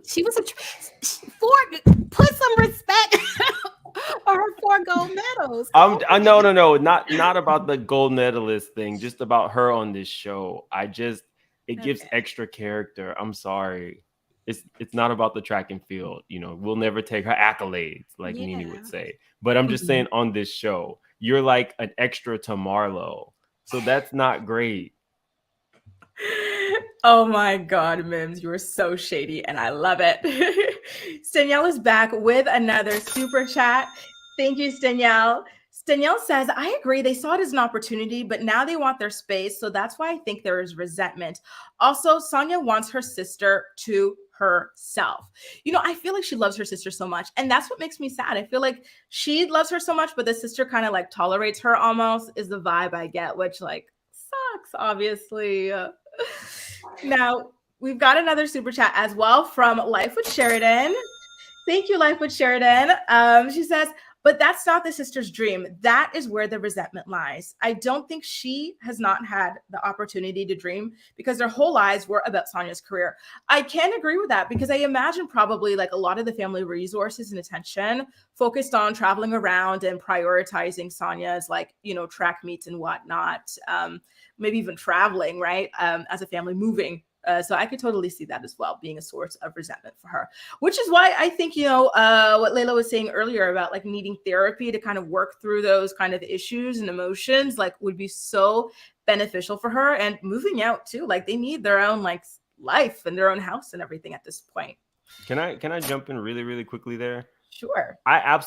She was put some respect on her 4 gold medals. No, not about the gold medalist thing, just about her on this show. It gives extra character. I'm sorry. It's not about the track and field. We'll never take her accolades, like Nene would say. But I'm just saying, on this show, you're like an extra to Marlo. So that's not great. Oh my God, Mims, you are so shady and I love it. Stanielle is back with another super chat. Thank you, Stanielle. Stanielle says, I agree. They saw it as an opportunity, but now they want their space. So that's why I think there is resentment. Also, Sanya wants her sister to herself. I feel like she loves her sister so much. And that's what makes me sad. I feel like she loves her so much, but the sister kind of like tolerates her almost, is the vibe I get, which like sucks, obviously. Now, we've got another super chat as well from Life with Sheridan. Thank you, Life with Sheridan. She says, but that's not the sister's dream. That is where the resentment lies. I don't think she has not had the opportunity to dream because their whole lives were about Sanya's career. I can agree with that because I imagine probably like a lot of the family resources and attention focused on traveling around and prioritizing Sanya's like, track meets and whatnot. Maybe even traveling, right? As a family moving. So I could totally see that as well, being a source of resentment for her, which is why I think, what Layla was saying earlier about like needing therapy to kind of work through those kind of issues and emotions, like would be so beneficial for her, and moving out too. Like they need their own like life and their own house and everything at this point. Can I jump in really, really quickly there? Sure. I'm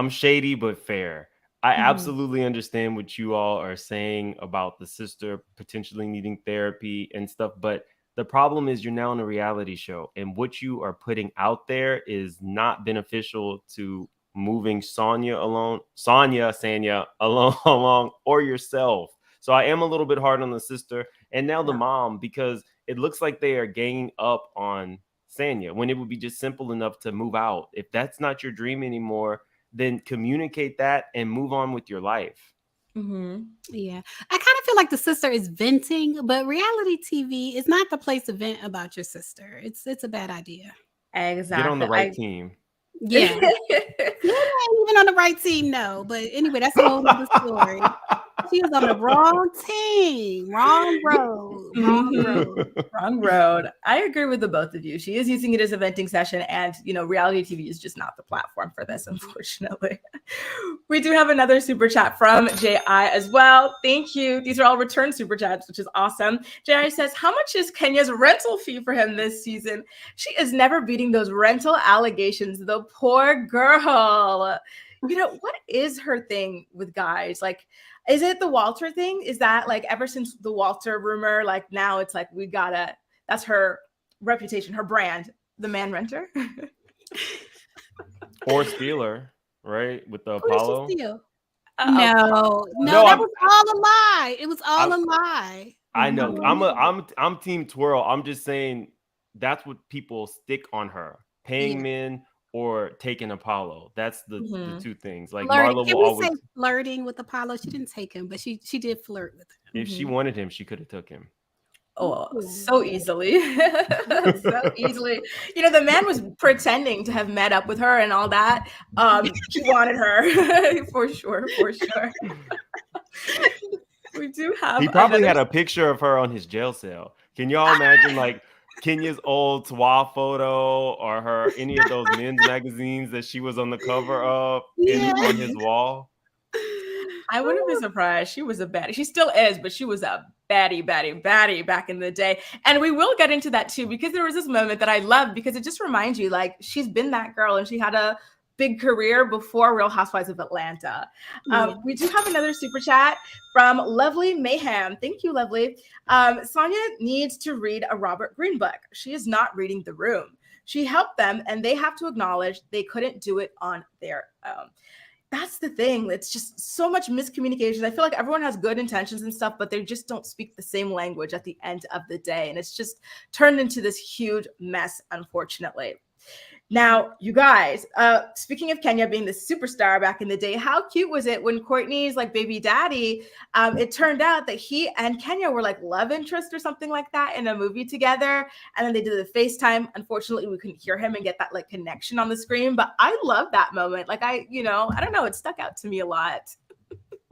shady, but fair. I absolutely understand what you all are saying about the sister potentially needing therapy and stuff, but the problem is you're now on a reality show, and what you are putting out there is not beneficial to moving Sanya along, or yourself. So I am a little bit hard on the sister and now the mom, because it looks like they are ganging up on Sanya when it would be just simple enough to move out. If that's not your dream anymore, then communicate that and move on with your life. Yeah, I kind of feel like the sister is venting, but reality TV is not the place to vent about your sister. It's a bad idea. Exactly. Get on the right team. Yeah. You're not even on the right team, no. But anyway, that's a whole other story. She was on the wrong team, wrong road. Wrong road. I agree with the both of you. She is using it as a venting session, and reality TV is just not the platform for this, unfortunately. We do have another super chat from J.I. as well. Thank you. These are all return super chats, which is awesome. J.I. says, how much is Kenya's rental fee for him this season? She is never beating those rental allegations, the poor girl. What is her thing with guys? Like, is it the Walter thing? Is that like ever since the Walter rumor, like now it's like that's her reputation, her brand, the man renter? Or Steeler, right? With the Apollo. No, that was all a lie. It was all a lie. I know. I'm Team Twirl. I'm just saying that's what people stick on her. Paying men or taking Apollo. That's the two things. Like Marlo will always say flirting with Apollo. She didn't take him, but she did flirt with him. If she wanted him, she could have took him. Oh, so easily. So easily. The man was pretending to have met up with her and all that. He wanted her for sure. We do have. He probably had a picture of her on his jail cell. Can y'all imagine like Kenya's old TWA photo or any of those men's magazines that she was on the cover of on his wall? I wouldn't be surprised. She was a baddie. She still is, but she was a baddie back in the day. And we will get into that too, because there was this moment that I love, because it just reminds you, like, she's been that girl and she had a big career before Real Housewives of Atlanta. Yeah. We do have another super chat from Lovely Mayhem. Thank you, Lovely. Sanya needs to read a Robert Greene book. She is not reading The Room. She helped them, and they have to acknowledge they couldn't do it on their own. That's the thing. It's just so much miscommunication. I feel like everyone has good intentions and stuff, but they just don't speak the same language at the end of the day. And it's just turned into this huge mess, unfortunately. Now, you guys, speaking of Kenya being the superstar back in the day, how cute was it when Courtney's like baby daddy, it turned out that he and Kenya were like love interest or something like that in a movie together. And then they did the FaceTime. Unfortunately, we couldn't hear him and get that like connection on the screen. But I love that moment. Like I don't know, it stuck out to me a lot.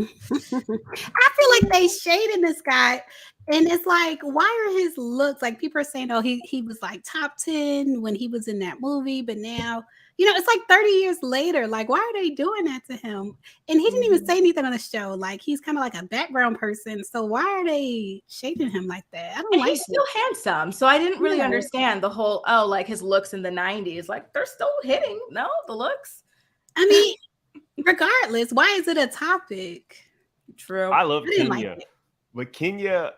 I feel like they shading this guy, and it's like, why are his looks like people are saying, oh, he was like top 10 when he was in that movie, but now, it's like 30 years later. Like, why are they doing that to him? And he didn't even say anything on the show. Like, he's kind of like a background person. So why are they shading him like that? I don't like he's still handsome. So I didn't really understand the whole, like his looks in the 90s. Like, they're still hitting, no, the looks. I mean, regardless, why is it a topic? True. I love Kenya. But Kenya,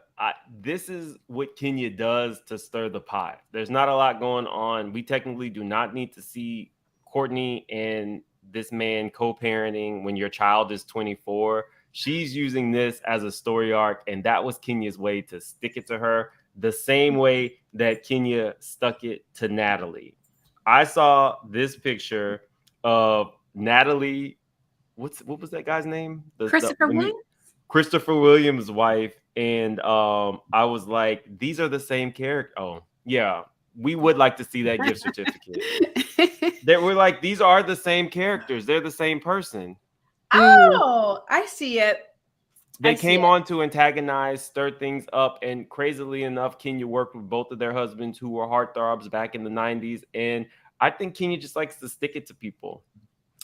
this is what Kenya does to stir the pot. There's not a lot going on. We technically do not need to see Courtney and this man co-parenting when your child is 24. She's using this as a story arc, and that was Kenya's way to stick it to her, the same way that Kenya stuck it to Natalie. I saw this picture of Natalie, what was that guy's name? Christopher Williams? Christopher Williams' wife. And I was like, these are the same character. Oh, yeah. We would like to see that gift certificate. They were like, these are the same characters. They're the same person. Oh, I see it. They came on to antagonize, stir things up. And crazily enough, Kenya worked with both of their husbands who were heartthrobs back in the 90s. And I think Kenya just likes to stick it to people.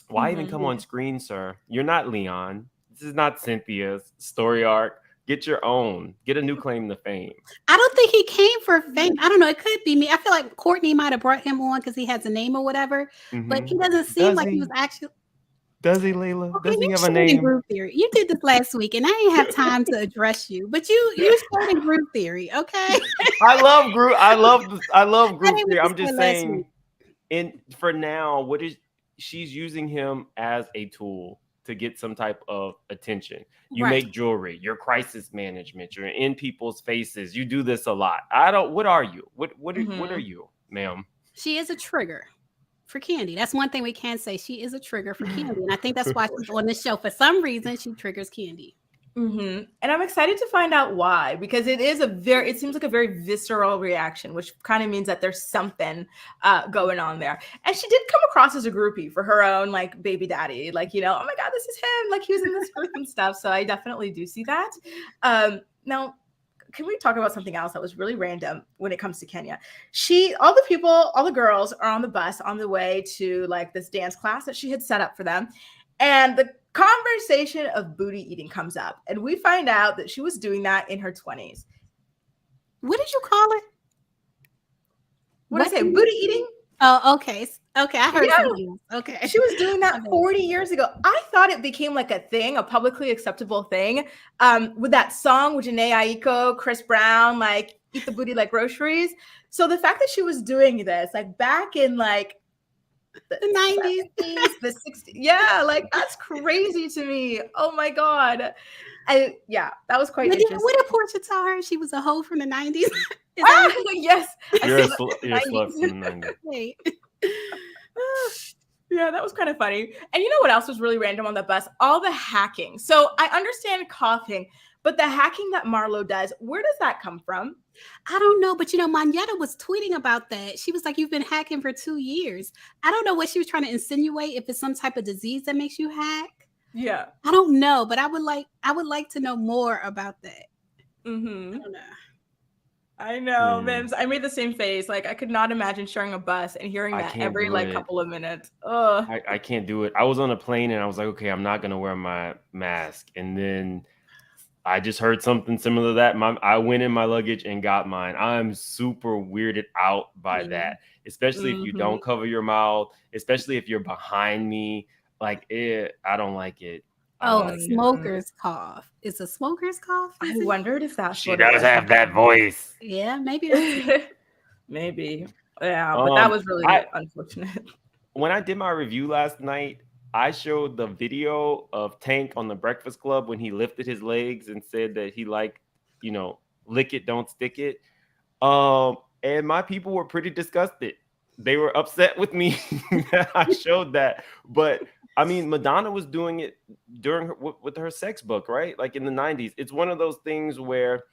Why even come on screen, sir? You're not Leon. This is not Cynthia's story arc. Get your own. Get a new claim to fame. I don't think he came for fame. I don't know. It could be me. I feel like Courtney might have brought him on because he has a name or whatever. But he doesn't seem like he was actually. Does he, Layla? Okay, Does he have a name? Group theory. You did this last week, and I didn't have time to address you. But you started group theory, okay? I love group. I love group theory. I'm just saying. For now, she's using him as a tool to get some type of attention. You make jewelry, your crisis management, you're in people's faces. You do this a lot. What are you? What are you, ma'am? She is a trigger for Kandi. That's one thing we can say. She is a trigger for Kandi. And I think that's why she's on this show. For some reason, she triggers Kandi. And I'm excited to find out why, because it seems like a very visceral reaction, which kind of means that there's something going on there. And she did come across as a groupie for her own like baby daddy, like, oh my God, this is him. Like he was in this group and stuff. So I definitely do see that. Now, can we talk about something else that was really random when it comes to Kenya? All the girls are on the bus on the way to like this dance class that she had set up for them. And the conversation of booty eating comes up, and we find out that she was doing that in her 20s. What did you call it? What did I say? Booty eating? Oh, okay. Okay, I heard something. Okay. She was doing that 40 years ago. I thought it became like a thing, a publicly acceptable thing, with that song with Janae Aiko, Chris Brown, like eat the booty like groceries. So the fact that she was doing this, like back in like the 90s, the 60s. Yeah, like that's crazy to me. Oh my God. That was quite interesting. What did Portia tell her? She was a hoe from the 90s? Yes. You're a slut from the 90s. Yeah, that was kind of funny. And you know what else was really random on the bus? All the hacking. So I understand coughing, but the hacking that Marlo does, where does that come from? I don't know, but Monyetta was tweeting about that. She was like, you've been hacking for 2 years. I don't know what she was trying to insinuate, if it's some type of disease that makes you hack. Yeah. I don't know, but I would like to know more about that. I don't know. I know, Mims. I made the same face. Like I could not imagine sharing a bus and hearing that every couple of minutes. I can't do it. I was on a plane and I was like, okay, I'm not gonna wear my mask. And then I just heard something similar to that. I went in my luggage and got mine. I'm super weirded out by that, especially if you don't cover your mouth, especially if you're behind me. Like, I don't like it. Smoker's cough. It's a smoker's cough. I wondered if that's she what does it was. have that voice. Yeah, maybe that's maybe. Yeah, but that was really unfortunate. When I did my review last night, I showed the video of Tank on the Breakfast Club when he lifted his legs and said that he liked, lick it, don't stick it. And my people were pretty disgusted. They were upset with me that I showed that. But I mean, Madonna was doing it with her sex book, right? Like in the 90s. It's one of those things where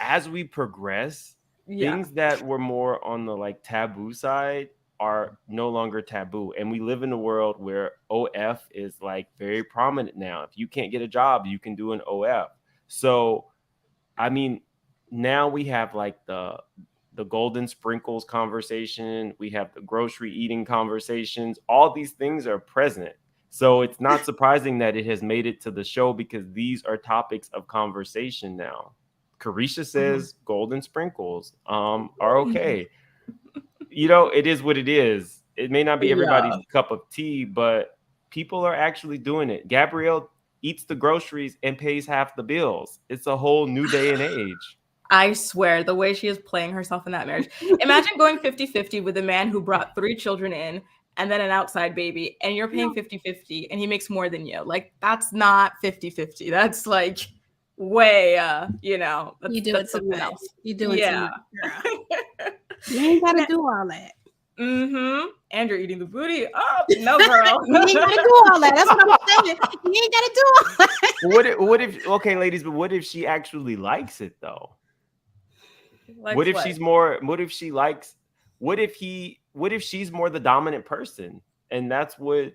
as we progress, things that were more on the like taboo side are no longer taboo. And we live in a world where OF is like very prominent now. If you can't get a job, you can do an OF. So, I mean, now we have like the golden sprinkles conversation. We have the grocery eating conversations. All these things are present. So it's not surprising that it has made it to the show because these are topics of conversation now. Carisha says golden sprinkles are okay. It is what it is. It may not be everybody's cup of tea, but people are actually doing it. Gabrielle eats the groceries and pays half the bills. It's a whole new day and age. I swear, the way she is playing herself in that marriage. Imagine going 50-50 with a man who brought 3 children in and then an outside baby, and you're paying 50-50 and he makes more than you. Like, that's not 50-50. That's like way, you do it so much. Else. You do it so much, girl. You ain't got to do all that. And you're eating the booty. Oh, no, girl. You ain't got to do all that. That's what I'm saying. You ain't got to do all that. What if, okay, ladies, but what if she actually likes it, though? What if she's more, what if she likes, what if she's more the dominant person? And that's what,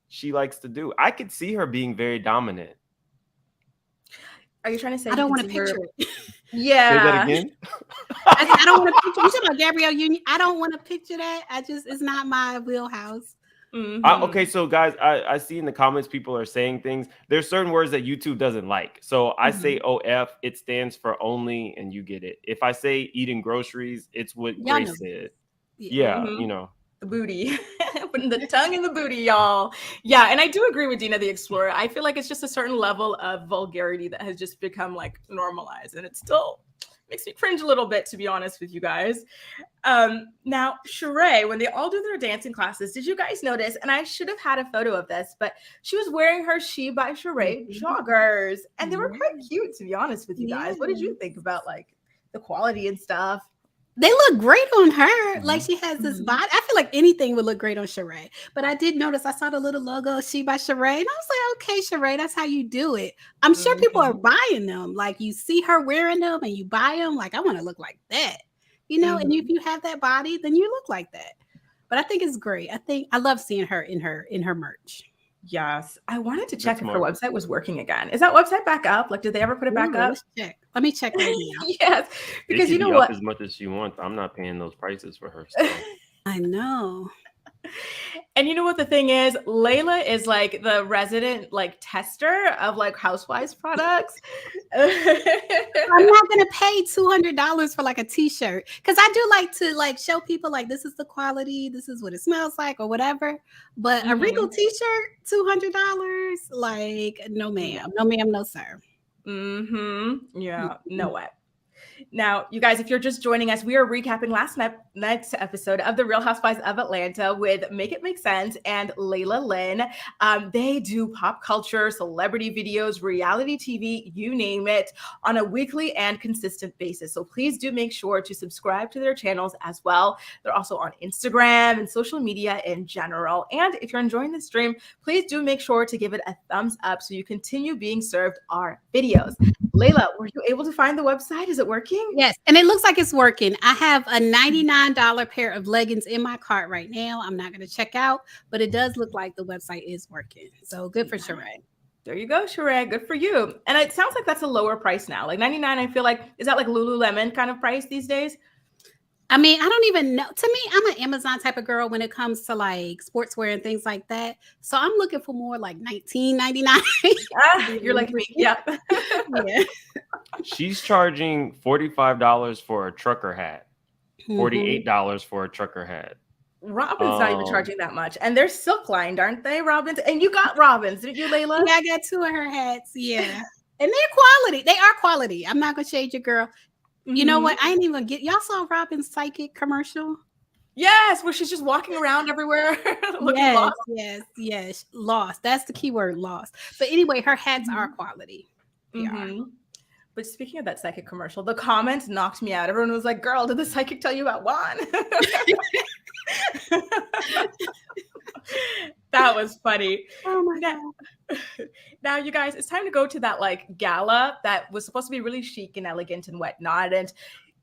she likes to do. I could see her being very dominant. Are you trying to say I don't want to picture it? Yeah. Say that again. I don't want to picture. You talking about Gabrielle Union? I don't want to picture that. It's not my wheelhouse. Okay, so guys, I see in the comments people are saying things. There's certain words that YouTube doesn't like. So I say OF, it stands for only, and you get it. If I say eating groceries, it's what Grace said. Yeah, the booty. Putting the tongue in the booty, y'all. Yeah, and I do agree with Dina the Explorer. I feel like it's just a certain level of vulgarity that has just become like normalized, and it still makes me cringe a little bit, to be honest with you guys. Now, Sheree, when they all do their dancing classes, did you guys notice? And I should have had a photo of this, but she was wearing her She by Sheree joggers, and they were quite cute, to be honest with you guys. What did you think about like the quality and stuff? They look great on her. Like she has this body. I feel like anything would look great on Sheree. But I did notice, I saw the little logo, She by Sheree. And I was like, okay, Sheree, that's how you do it. I'm sure people are buying them. Like you see her wearing them and you buy them. Like, I want to look like that. And if you have that body, then you look like that. But I think it's great. I love seeing her in her merch. Yes. I wanted to check if her website was working again. Is that website back up? Like, did they ever put it back up? Let's check. Let me check right now. Yes. Because you know what? As much as she wants. I'm not paying those prices for her stuff. I know. And you know what the thing is? Layla is like the resident like tester of like Housewives products. I'm not gonna pay $200 for like a t-shirt because I do like to like show people like this is the quality, this is what it smells like or whatever. But a Regal t-shirt, $200, like no ma'am, no sir. Yeah, no way. Now, you guys, if you're just joining us, we are recapping last night's episode of The Real Housewives of Atlanta with Make It Make Sense and Layla Lynn. They do pop culture, celebrity videos, reality TV, you name it, on a weekly and consistent basis. So please do make sure to subscribe to their channels as well. They're also on Instagram and social media in general. And if you're enjoying the stream, please do make sure to give it a thumbs up so you continue being served our videos. Layla, were you able to find the website? Is it working? Yes, and it looks like it's working. I have a $99 pair of leggings in my cart right now. I'm not going to check out, but it does look like the website is working. So good for Sheree. There you go, Sheree. Good for you. And it sounds like that's a lower price now. Like $99, I feel like, is that like Lululemon kind of price these days? I mean, I don't even know. To me, I'm an Amazon type of girl when it comes to like sportswear and things like that. So I'm looking for more like $19.99. You're like me. Yeah. Yeah. She's charging $45 for a trucker hat, Mm-hmm. $48 for a trucker hat. Robin's not even charging that much. And they're silk lined, aren't they, Robin's? And you got Robin's, didn't you, Layla? Yeah, I got 2 of her hats. Yeah. And they're quality. They are quality. I'm not gonna shade your girl. You know what? I ain't even get y'all saw Robin's psychic commercial. Yes, where she's just walking around everywhere looking lost. Yes. Lost. That's the key word, lost. But anyway, her hats are quality. They are. But speaking of that psychic commercial, the comments knocked me out. Everyone was like, girl, did the psychic tell you about Juan? That was funny. Oh my God. Now, you guys, it's time to go to that like gala that was supposed to be really chic and elegant and whatnot. And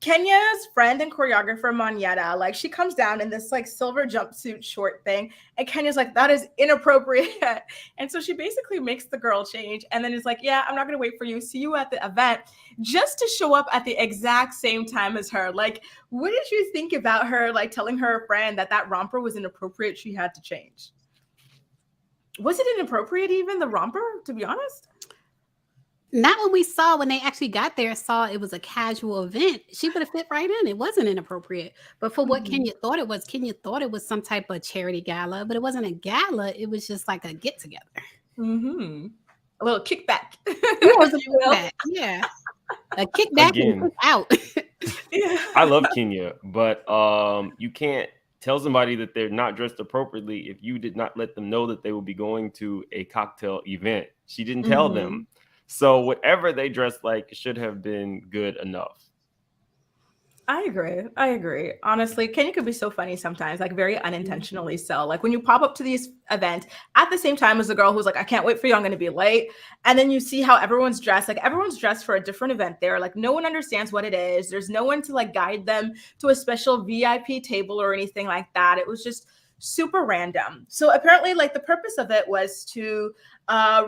Kenya's friend and choreographer Monyetta, like she comes down in this like silver jumpsuit short thing, and Kenya's like, that is inappropriate. And so she basically makes the girl change and then is like, yeah, I'm not gonna wait for you. See you at the event, just to show up at the exact same time as her. Like, what did you think about her like telling her friend that romper was inappropriate? She had to change. Was it inappropriate even, the romper, to be honest? Not when we saw when they actually got there, saw it was a casual event. She would have fit right in. It wasn't inappropriate. But for what Kenya thought it was some type of charity gala, but it wasn't a gala. It was just like a get together. A little kickback. It was a kickback. Yeah. A kickback and kick out. I love Kenya, but you can't tell somebody that they're not dressed appropriately if you did not let them know that they will be going to a cocktail event. She didn't tell them. So whatever they dressed like should have been good enough. I agree. Honestly, Kenya could be so funny sometimes, like very unintentionally so. Like when you pop up to these events at the same time as the girl who's like, I can't wait for you, I'm going to be late. And then you see how everyone's dressed. Like everyone's dressed for a different event there. Like no one understands what it is. There's no one to like guide them to a special VIP table or anything like that. It was just super random. So apparently like the purpose of it was to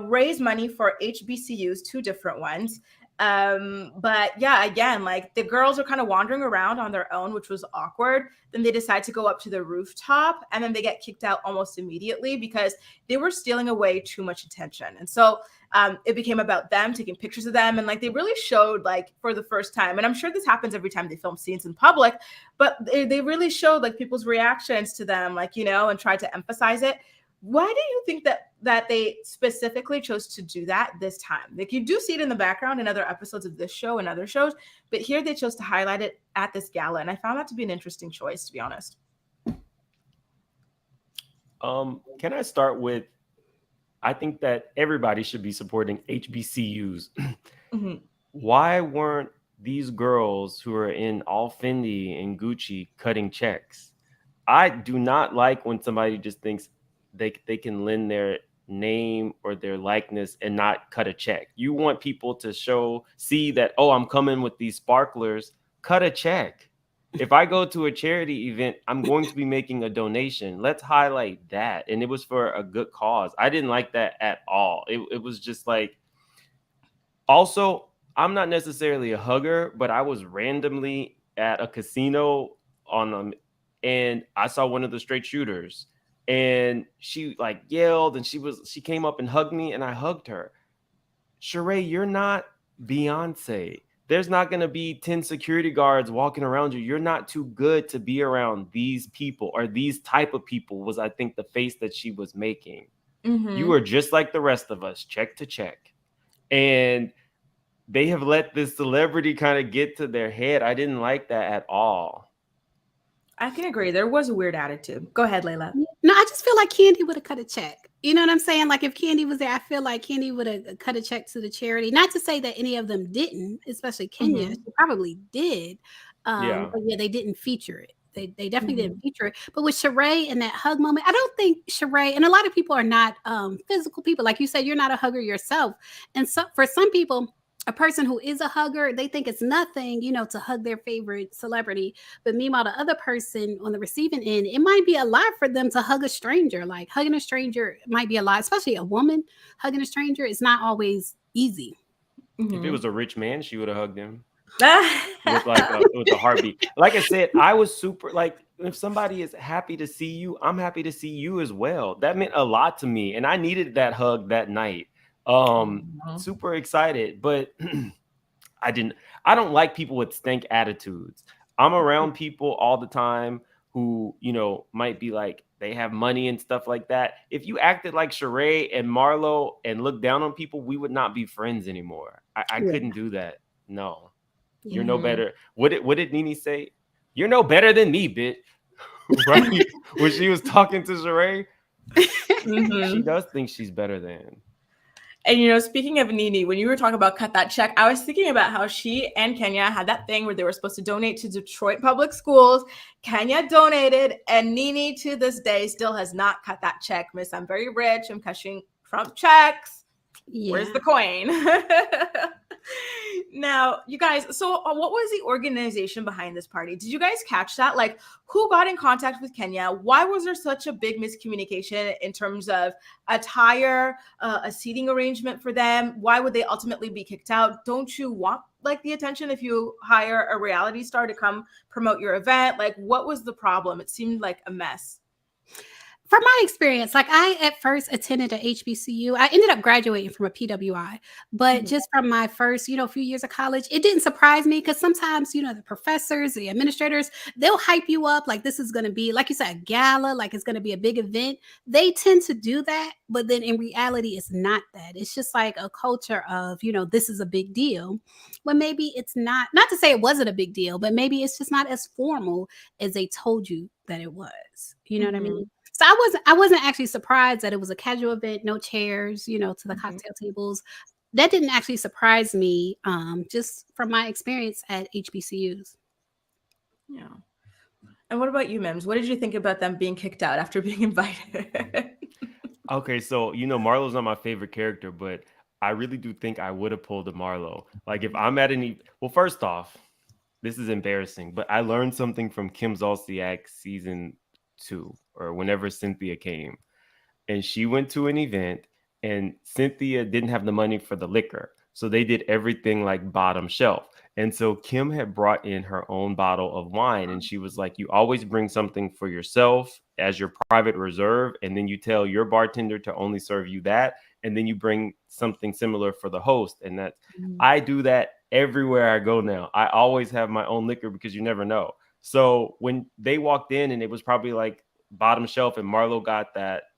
raise money for HBCUs, 2 different ones. But yeah, again, like the girls are kind of wandering around on their own, which was awkward. Then they decide to go up to the rooftop and then they get kicked out almost immediately because they were stealing away too much attention. And so it became about them taking pictures of them. And like they really showed like for the first time, and I'm sure this happens every time they film scenes in public, but they really showed like people's reactions to them, like, you know, and tried to emphasize it. Why do you think that they specifically chose to do that this time? Like you do see it in the background in other episodes of this show and other shows, but here they chose to highlight it at this gala. And I found that to be an interesting choice, to be honest. Can I start with, I think that everybody should be supporting HBCUs. Why weren't these girls who are in all Fendi and Gucci cutting checks? I do not like when somebody just thinks they can lend their name or their likeness and not cut a check. You want people to see that, oh, I'm coming with these sparklers, cut a check. If I go to a charity event, I'm going to be making a donation. Let's highlight that. And it was for a good cause. I didn't like that at all. It was just like, also, I'm not necessarily a hugger, but I was randomly at a casino and I saw one of the straight shooters. And she like yelled and she came up and hugged me and I hugged her. Sheree, you're not Beyonce. There's not going to be 10 security guards walking around you. You're not too good to be around these people or these type of people was, I think, the face that she was making. You are just like the rest of us, check to check. And they have let this celebrity kind of get to their head. I didn't like that at all. I can agree. There was a weird attitude. Go ahead, Layla. No, I just feel like Kandi would have cut a check. You know what I'm saying? Like if Kandi was there, I feel like Kandi would have cut a check to the charity. Not to say that any of them didn't, especially Kenya. She probably did. But yeah, they didn't feature it. They definitely didn't feature it. But with Sheree and that hug moment, I don't think Sheree, and a lot of people are not physical people. Like you said, you're not a hugger yourself. And so for some people, a person who is a hugger, they think it's nothing, you know, to hug their favorite celebrity. But meanwhile, the other person on the receiving end, it might be a lot for them to hug a stranger. Like hugging a stranger might be a lot, especially a woman hugging a stranger. It's not always easy. If it was a rich man, she would have hugged him. with a heartbeat. Like I said, I was super like, if somebody is happy to see you, I'm happy to see you as well. That meant a lot to me, and I needed that hug that night. Super excited, but I don't like people with stank attitudes. I'm around people all the time who, might be like, they have money and stuff like that. If you acted like Sheree and Marlo and looked down on people, we would not be friends anymore. I couldn't do that. No. You're no better. What did Nene say? You're no better than me, bitch. Right? When she was talking to Sheree, she does think she's better than. And, speaking of Nene, when you were talking about cut that check, I was thinking about how she and Kenya had that thing where they were supposed to donate to Detroit public schools. Kenya donated, and Nene to this day still has not cut that check. Miss, I'm very rich. I'm cashing Trump checks. Yeah. Where's the coin? Now, you guys, so what was the organization behind this party? Did you guys catch that? Like, who got in contact with Kenya? Why was there such a big miscommunication in terms of attire, a seating arrangement for them? Why would they ultimately be kicked out? Don't you want the attention if you hire a reality star to come promote your event? Like, what was the problem? It seemed like a mess. From my experience, I at first attended a HBCU. I ended up graduating from a PWI, but just from my first, few years of college, it didn't surprise me because sometimes, the professors, the administrators, they'll hype you up like this is going to be, like you said, a gala, like it's going to be a big event. They tend to do that, but then in reality, it's not that. It's just like a culture of, this is a big deal. When maybe it's not to say it wasn't a big deal, but maybe it's just not as formal as they told you that it was. You know what I mean? So I wasn't actually surprised that it was a casual event, no chairs, to the cocktail tables. That didn't actually surprise me, just from my experience at HBCUs. Yeah. And what about you, Mims? What did you think about them being kicked out after being invited? Okay, so Marlo's not my favorite character, but I really do think I would have pulled a Marlo. Like if I'm at well, first off, this is embarrassing, but I learned something from Kim Zolciak season 2 or whenever Cynthia came, and she went to an event and Cynthia didn't have the money for the liquor, so they did everything like bottom shelf. And so Kim had brought in her own bottle of wine, and she was like, you always bring something for yourself as your private reserve, and then you tell your bartender to only serve you that, and then you bring something similar for the host. And that I do that everywhere I go now. I always have my own liquor because you never know. So when they walked in and it was probably like bottom shelf and Marlo got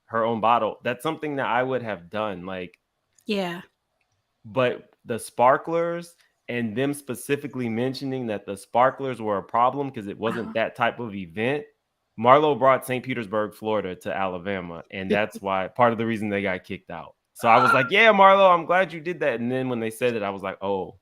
her own bottle, that's something that I would have done. Like, yeah. But the sparklers and them specifically mentioning that the sparklers were a problem because it wasn't that type of event. Marlo brought St. Petersburg, Florida to Alabama. And that's why part of the reason they got kicked out. So I was like, yeah, Marlo, I'm glad you did that. And then when they said it, I was like, oh.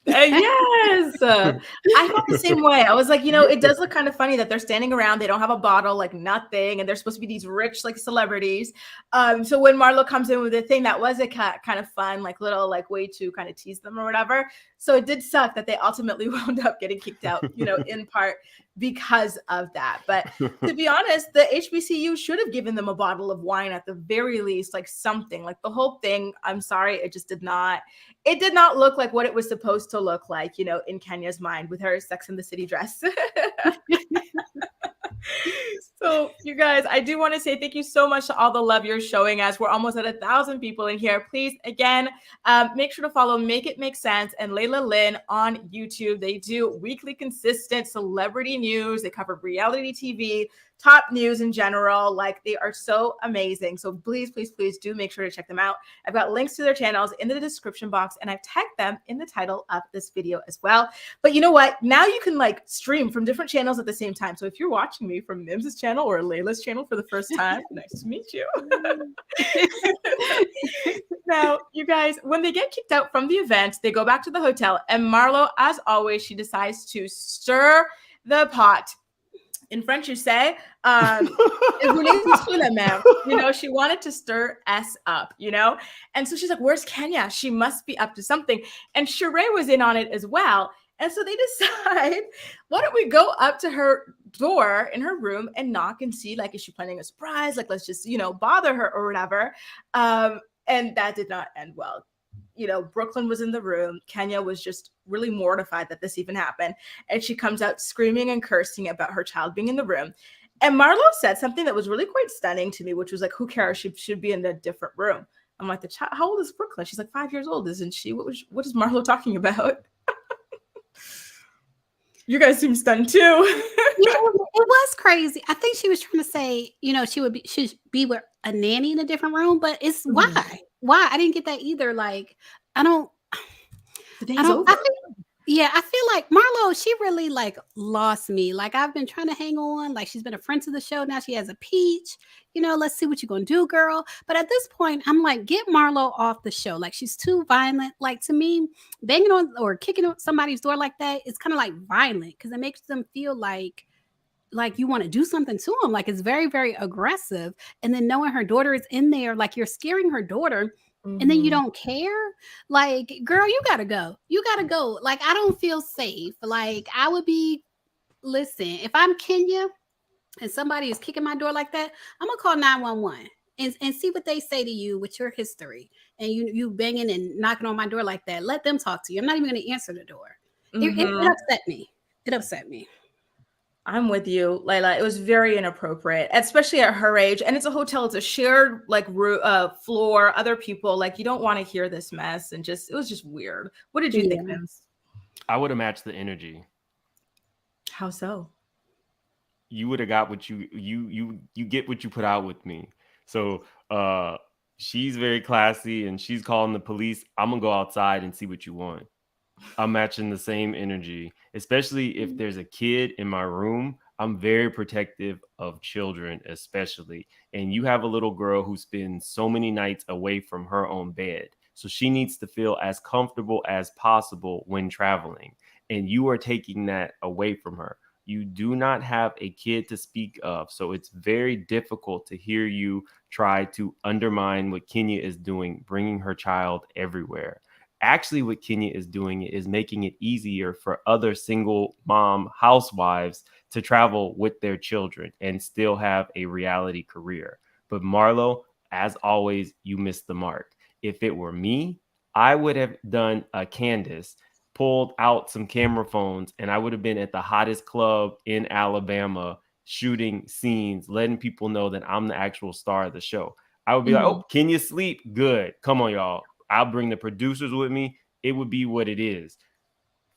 Yes. I felt the same way. I was like, it does look kind of funny that they're standing around. They don't have a bottle, like nothing. And they're supposed to be these rich, like celebrities. So when Marlo comes in with a thing that was a kind of fun, like little, like way to kind of tease them or whatever. So it did suck that they ultimately wound up getting kicked out, in part because of that. But to be honest, the HBCU should have given them a bottle of wine at the very least, like something. Like the whole thing, I'm sorry, it did not look like what it was supposed to look like, in Kenya's mind with her Sex and the City dress. So you guys, I do want to say thank you so much to all the love you're showing us. We're almost at 1,000 people in here. Please, again, make sure to follow Make It Make Sense and Layla Lynn on YouTube. They do weekly consistent celebrity news. They cover reality TV, top news in general. Like, they are so amazing. So please, please, please do make sure to check them out. I've got links to their channels in the description box, and I've tagged them in the title of this video as well. But you know what? Now you can stream from different channels at the same time. So if you're watching me from Mims's channel or Layla's channel for the first time, nice to meet you. Now, you guys, when they get kicked out from the event, they go back to the hotel, and Marlo, as always, she decides to stir the pot. In French, you say, she wanted to stir S up, And so she's like, where's Kenya? She must be up to something. And Sheree was in on it as well. And so they decide, why don't we go up to her door in her room and knock and see, is she planning a surprise? Let's just, bother her or whatever. And that did not end well. Brooklyn was in the room. Kenya was just really mortified that this even happened. And she comes out screaming and cursing about her child being in the room. And Marlo said something that was really quite stunning to me, which was like, who cares? She should be in a different room. I'm like, the child, how old is Brooklyn? She's like 5 years old, isn't she? What is Marlo talking about? You guys seem stunned too. Yeah, it was crazy. I think she was trying to say, she should be with a nanny in a different room, but it's why? I didn't get that either. Like, the day's over. I feel like Marlo, she really like lost me. Like, I've been trying to hang on. Like, she's been a friend to the show. Now she has a peach. Let's see what you're going to do, girl. But at this point, I'm like, get Marlo off the show. Like, she's too violent. Like, to me, banging on or kicking on somebody's door like that is kind of like violent because it makes them feel like you want to do something to them. Like, it's very, very aggressive. And then knowing her daughter is in there, like, you're scaring her daughter. And then you don't care. Like, girl, you gotta go. Like, I don't feel safe. Like, listen, if I'm Kenya and somebody is kicking my door like that, I'm gonna call 911 and see what they say to you with your history. And you banging and knocking on my door like that. Let them talk to you. I'm not even gonna answer the door. It upset me. I'm with you, Layla. It was very inappropriate, especially at her age. And it's a hotel. It's a shared floor. Other people, like, you don't want to hear this mess. And it was just weird. What did you think, Vince? I would have matched the energy. How so? You would have got what you get what you put out with me. So she's very classy and she's calling the police. I'm gonna go outside and see what you want. I'm matching the same energy, especially if there's a kid in my room. I'm very protective of children, especially. And you have a little girl who spends so many nights away from her own bed. So she needs to feel as comfortable as possible when traveling. And you are taking that away from her. You do not have a kid to speak of. So it's very difficult to hear you try to undermine what Kenya is doing, bringing her child everywhere. Actually, what Kenya is doing is making it easier for other single mom housewives to travel with their children and still have a reality career. But Marlo, as always, you missed the mark. If it were me, I would have done a Candace, pulled out some camera phones, and I would have been at the hottest club in Alabama shooting scenes, letting people know that I'm the actual star of the show. I would be like, oh, can you sleep? Good. Come on, y'all. I'll bring the producers with me. It would be what it is.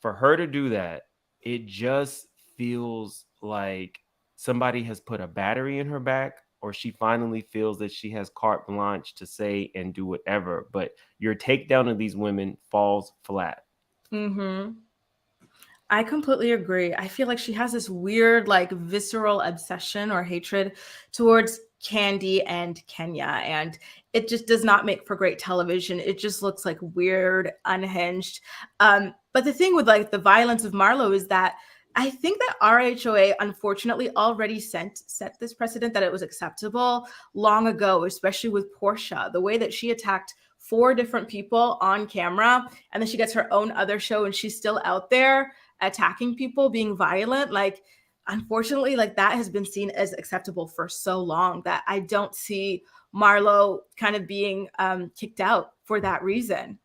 For her to do that, it just feels like somebody has put a battery in her back, or she finally feels that she has carte blanche to say and do whatever. But your takedown of these women falls flat. I completely agree. I feel like she has this weird, like, visceral obsession or hatred towards Kandi and Kenya, and it just does not make for great television. It just looks like weird, unhinged. But the thing with, like, the violence of Marlo is that I think that RHOA unfortunately already set this precedent that it was acceptable long ago, especially with Portia, the way that she attacked 4 different people on camera, and then she gets her own other show and she's still out there attacking people, being violent. Like, unfortunately, like, that has been seen as acceptable for so long that I don't see Marlo kind of being kicked out for that reason.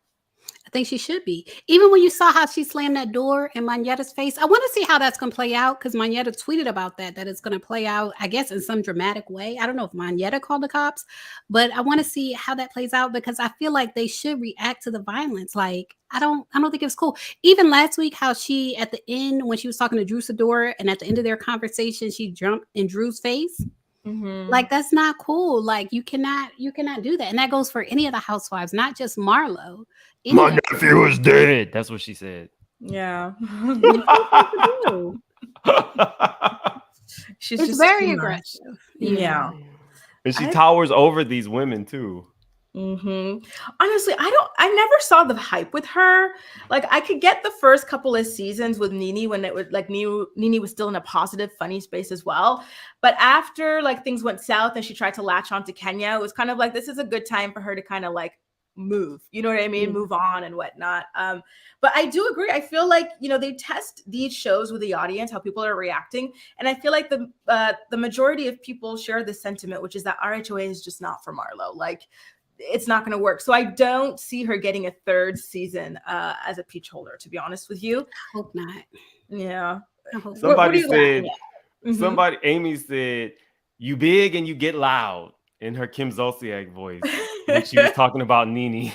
I think she should be. Even when you saw how she slammed that door in Manyetta's face, I want to see how that's going to play out, because Manyetta tweeted about that it's going to play out, I guess, in some dramatic way. I don't know if Manyetta called the cops, but I want to see how that plays out, because I feel like they should react to the violence. Like, I don't think it was cool. Even last week, how she, at the end, when she was talking to Drew Sidora, and at the end of their conversation, she jumped in Drew's face. Like, that's not cool. Like, you cannot do that. And that goes for any of the housewives, not just Marlo. My nephew is dead. That's what she said. Yeah. She's just very aggressive. Yeah. And she towers over these women too. Honestly, I never saw the hype with her. Like, I could get the first couple of seasons with Nene when it was like Nene was still in a positive, funny space as well. But after, like, things went south and she tried to latch on to Kenya, it was kind of like, this is a good time for her to kind of, like, move, you know what I mean? Move on and whatnot. But I do agree. I feel like, they test these shows with the audience, how people are reacting. And I feel like the majority of people share this sentiment, which is that RHOA is just not for Marlo. Like, it's not going to work. So I don't see her getting a third season as a peach holder, to be honest with you. Hope not. Yeah. Somebody said, Amy said, you big and you get loud in her Kim Zolciak voice when she was talking about Nene.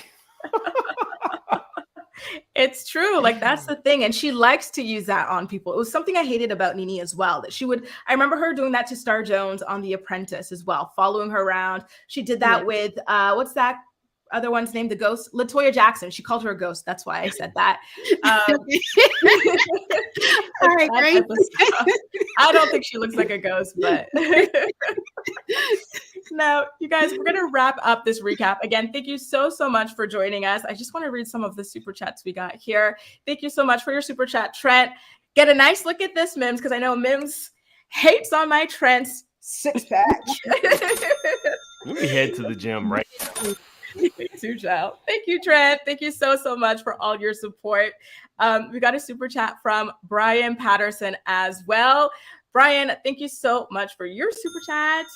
It's true. Like, that's the thing. And she likes to use that on people. It was something I hated about Nene as well, that I remember her doing that to Star Jones on The Apprentice as well, following her around. She did that with, what's that other one's name? The ghost, LaToya Jackson. She called her a ghost. That's why I said that. All right, great. I don't think she looks like a ghost, but now, you guys, we're going to wrap up this recap. Again, thank you so much for joining us. I just want to read some of the super chats we got here. Thank you so much for your super chat, Trent. Get a nice look at this, Mims, because I know Mims hates on my Trent's six-pack. Let me head to the gym right now. Me too, Joe. Thank you, Trent. Thank you so much for all your support. We got a super chat from Brian Patterson as well. Brian, thank you so much for your super chat.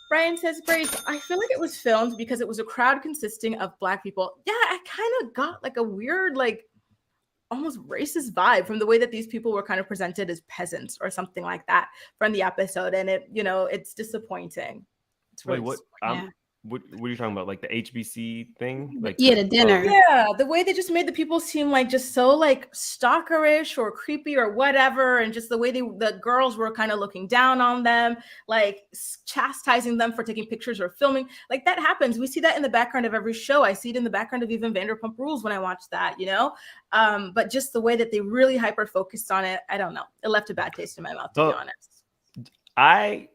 Brian says, Grace, I feel like it was filmed because it was a crowd consisting of Black people. Yeah, I kind of got like a weird, like almost racist vibe from the way that these people were kind of presented as peasants or something like that from the episode. And it, it's disappointing. It's really Wait, what? What are you talking about? Like the HBC thing? Like the dinner. Yeah, the way they just made the people seem like just so like stalkerish or creepy or whatever, and just the way the girls were kind of looking down on them, like chastising them for taking pictures or filming. Like that happens. We see that in the background of every show. I see it in the background of even Vanderpump Rules when I watch that, But just the way that they really hyper focused on it, I don't know. It left a bad taste in my mouth, to be honest. I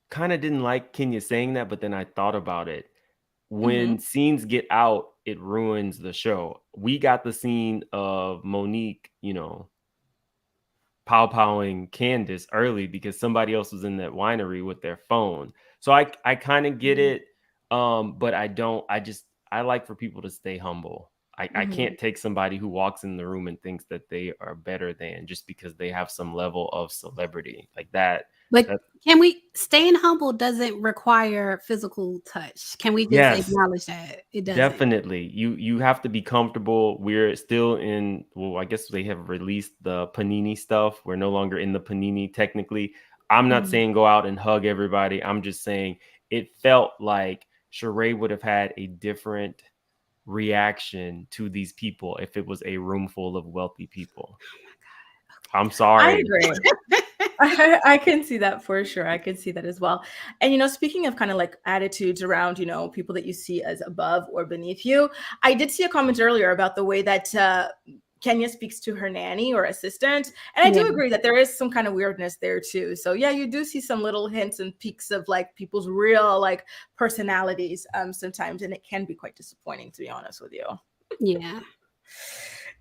kind of didn't like Kenya saying that, but then I thought about it. When scenes get out, it ruins the show. We got the scene of Monique, pow-powing Candace early because somebody else was in that winery with their phone. So I kind of get it. But I like for people to stay humble. I can't take somebody who walks in the room and thinks that they are better than just because they have some level of celebrity like that. But can we staying humble doesn't require physical touch? Can we just acknowledge that? It doesn't. Definitely. You have to be comfortable. We're still in, I guess they have released the Panini stuff. We're no longer in the Panini technically. I'm not saying go out and hug everybody. I'm just saying it felt like Sheree would have had a different reaction to these people if it was a room full of wealthy people. Oh my God. I'm sorry. I agree. I can see that for sure. I can see that as well. And, speaking of kind of like attitudes around, people that you see as above or beneath you, I did see a comment earlier about the way that Kenya speaks to her nanny or assistant. And I do agree that there is some kind of weirdness there too. So yeah, you do see some little hints and peaks of like people's real like personalities sometimes. And it can be quite disappointing, to be honest with you. Yeah.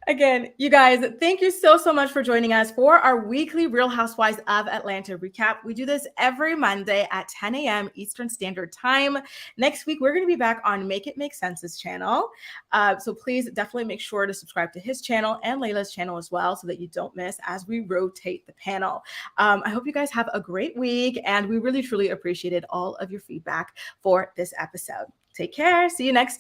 Again, you guys, thank you so much for joining us for our weekly Real Housewives of Atlanta recap. We do this every Monday at 10 a.m. Eastern Standard Time. Next week, we're going to be back on Make It Make Sense's channel. So please definitely make sure to subscribe to his channel and Layla's channel as well so that you don't miss as we rotate the panel. I hope you guys have a great week, and we really, truly appreciated all of your feedback for this episode. Take care. See you next time.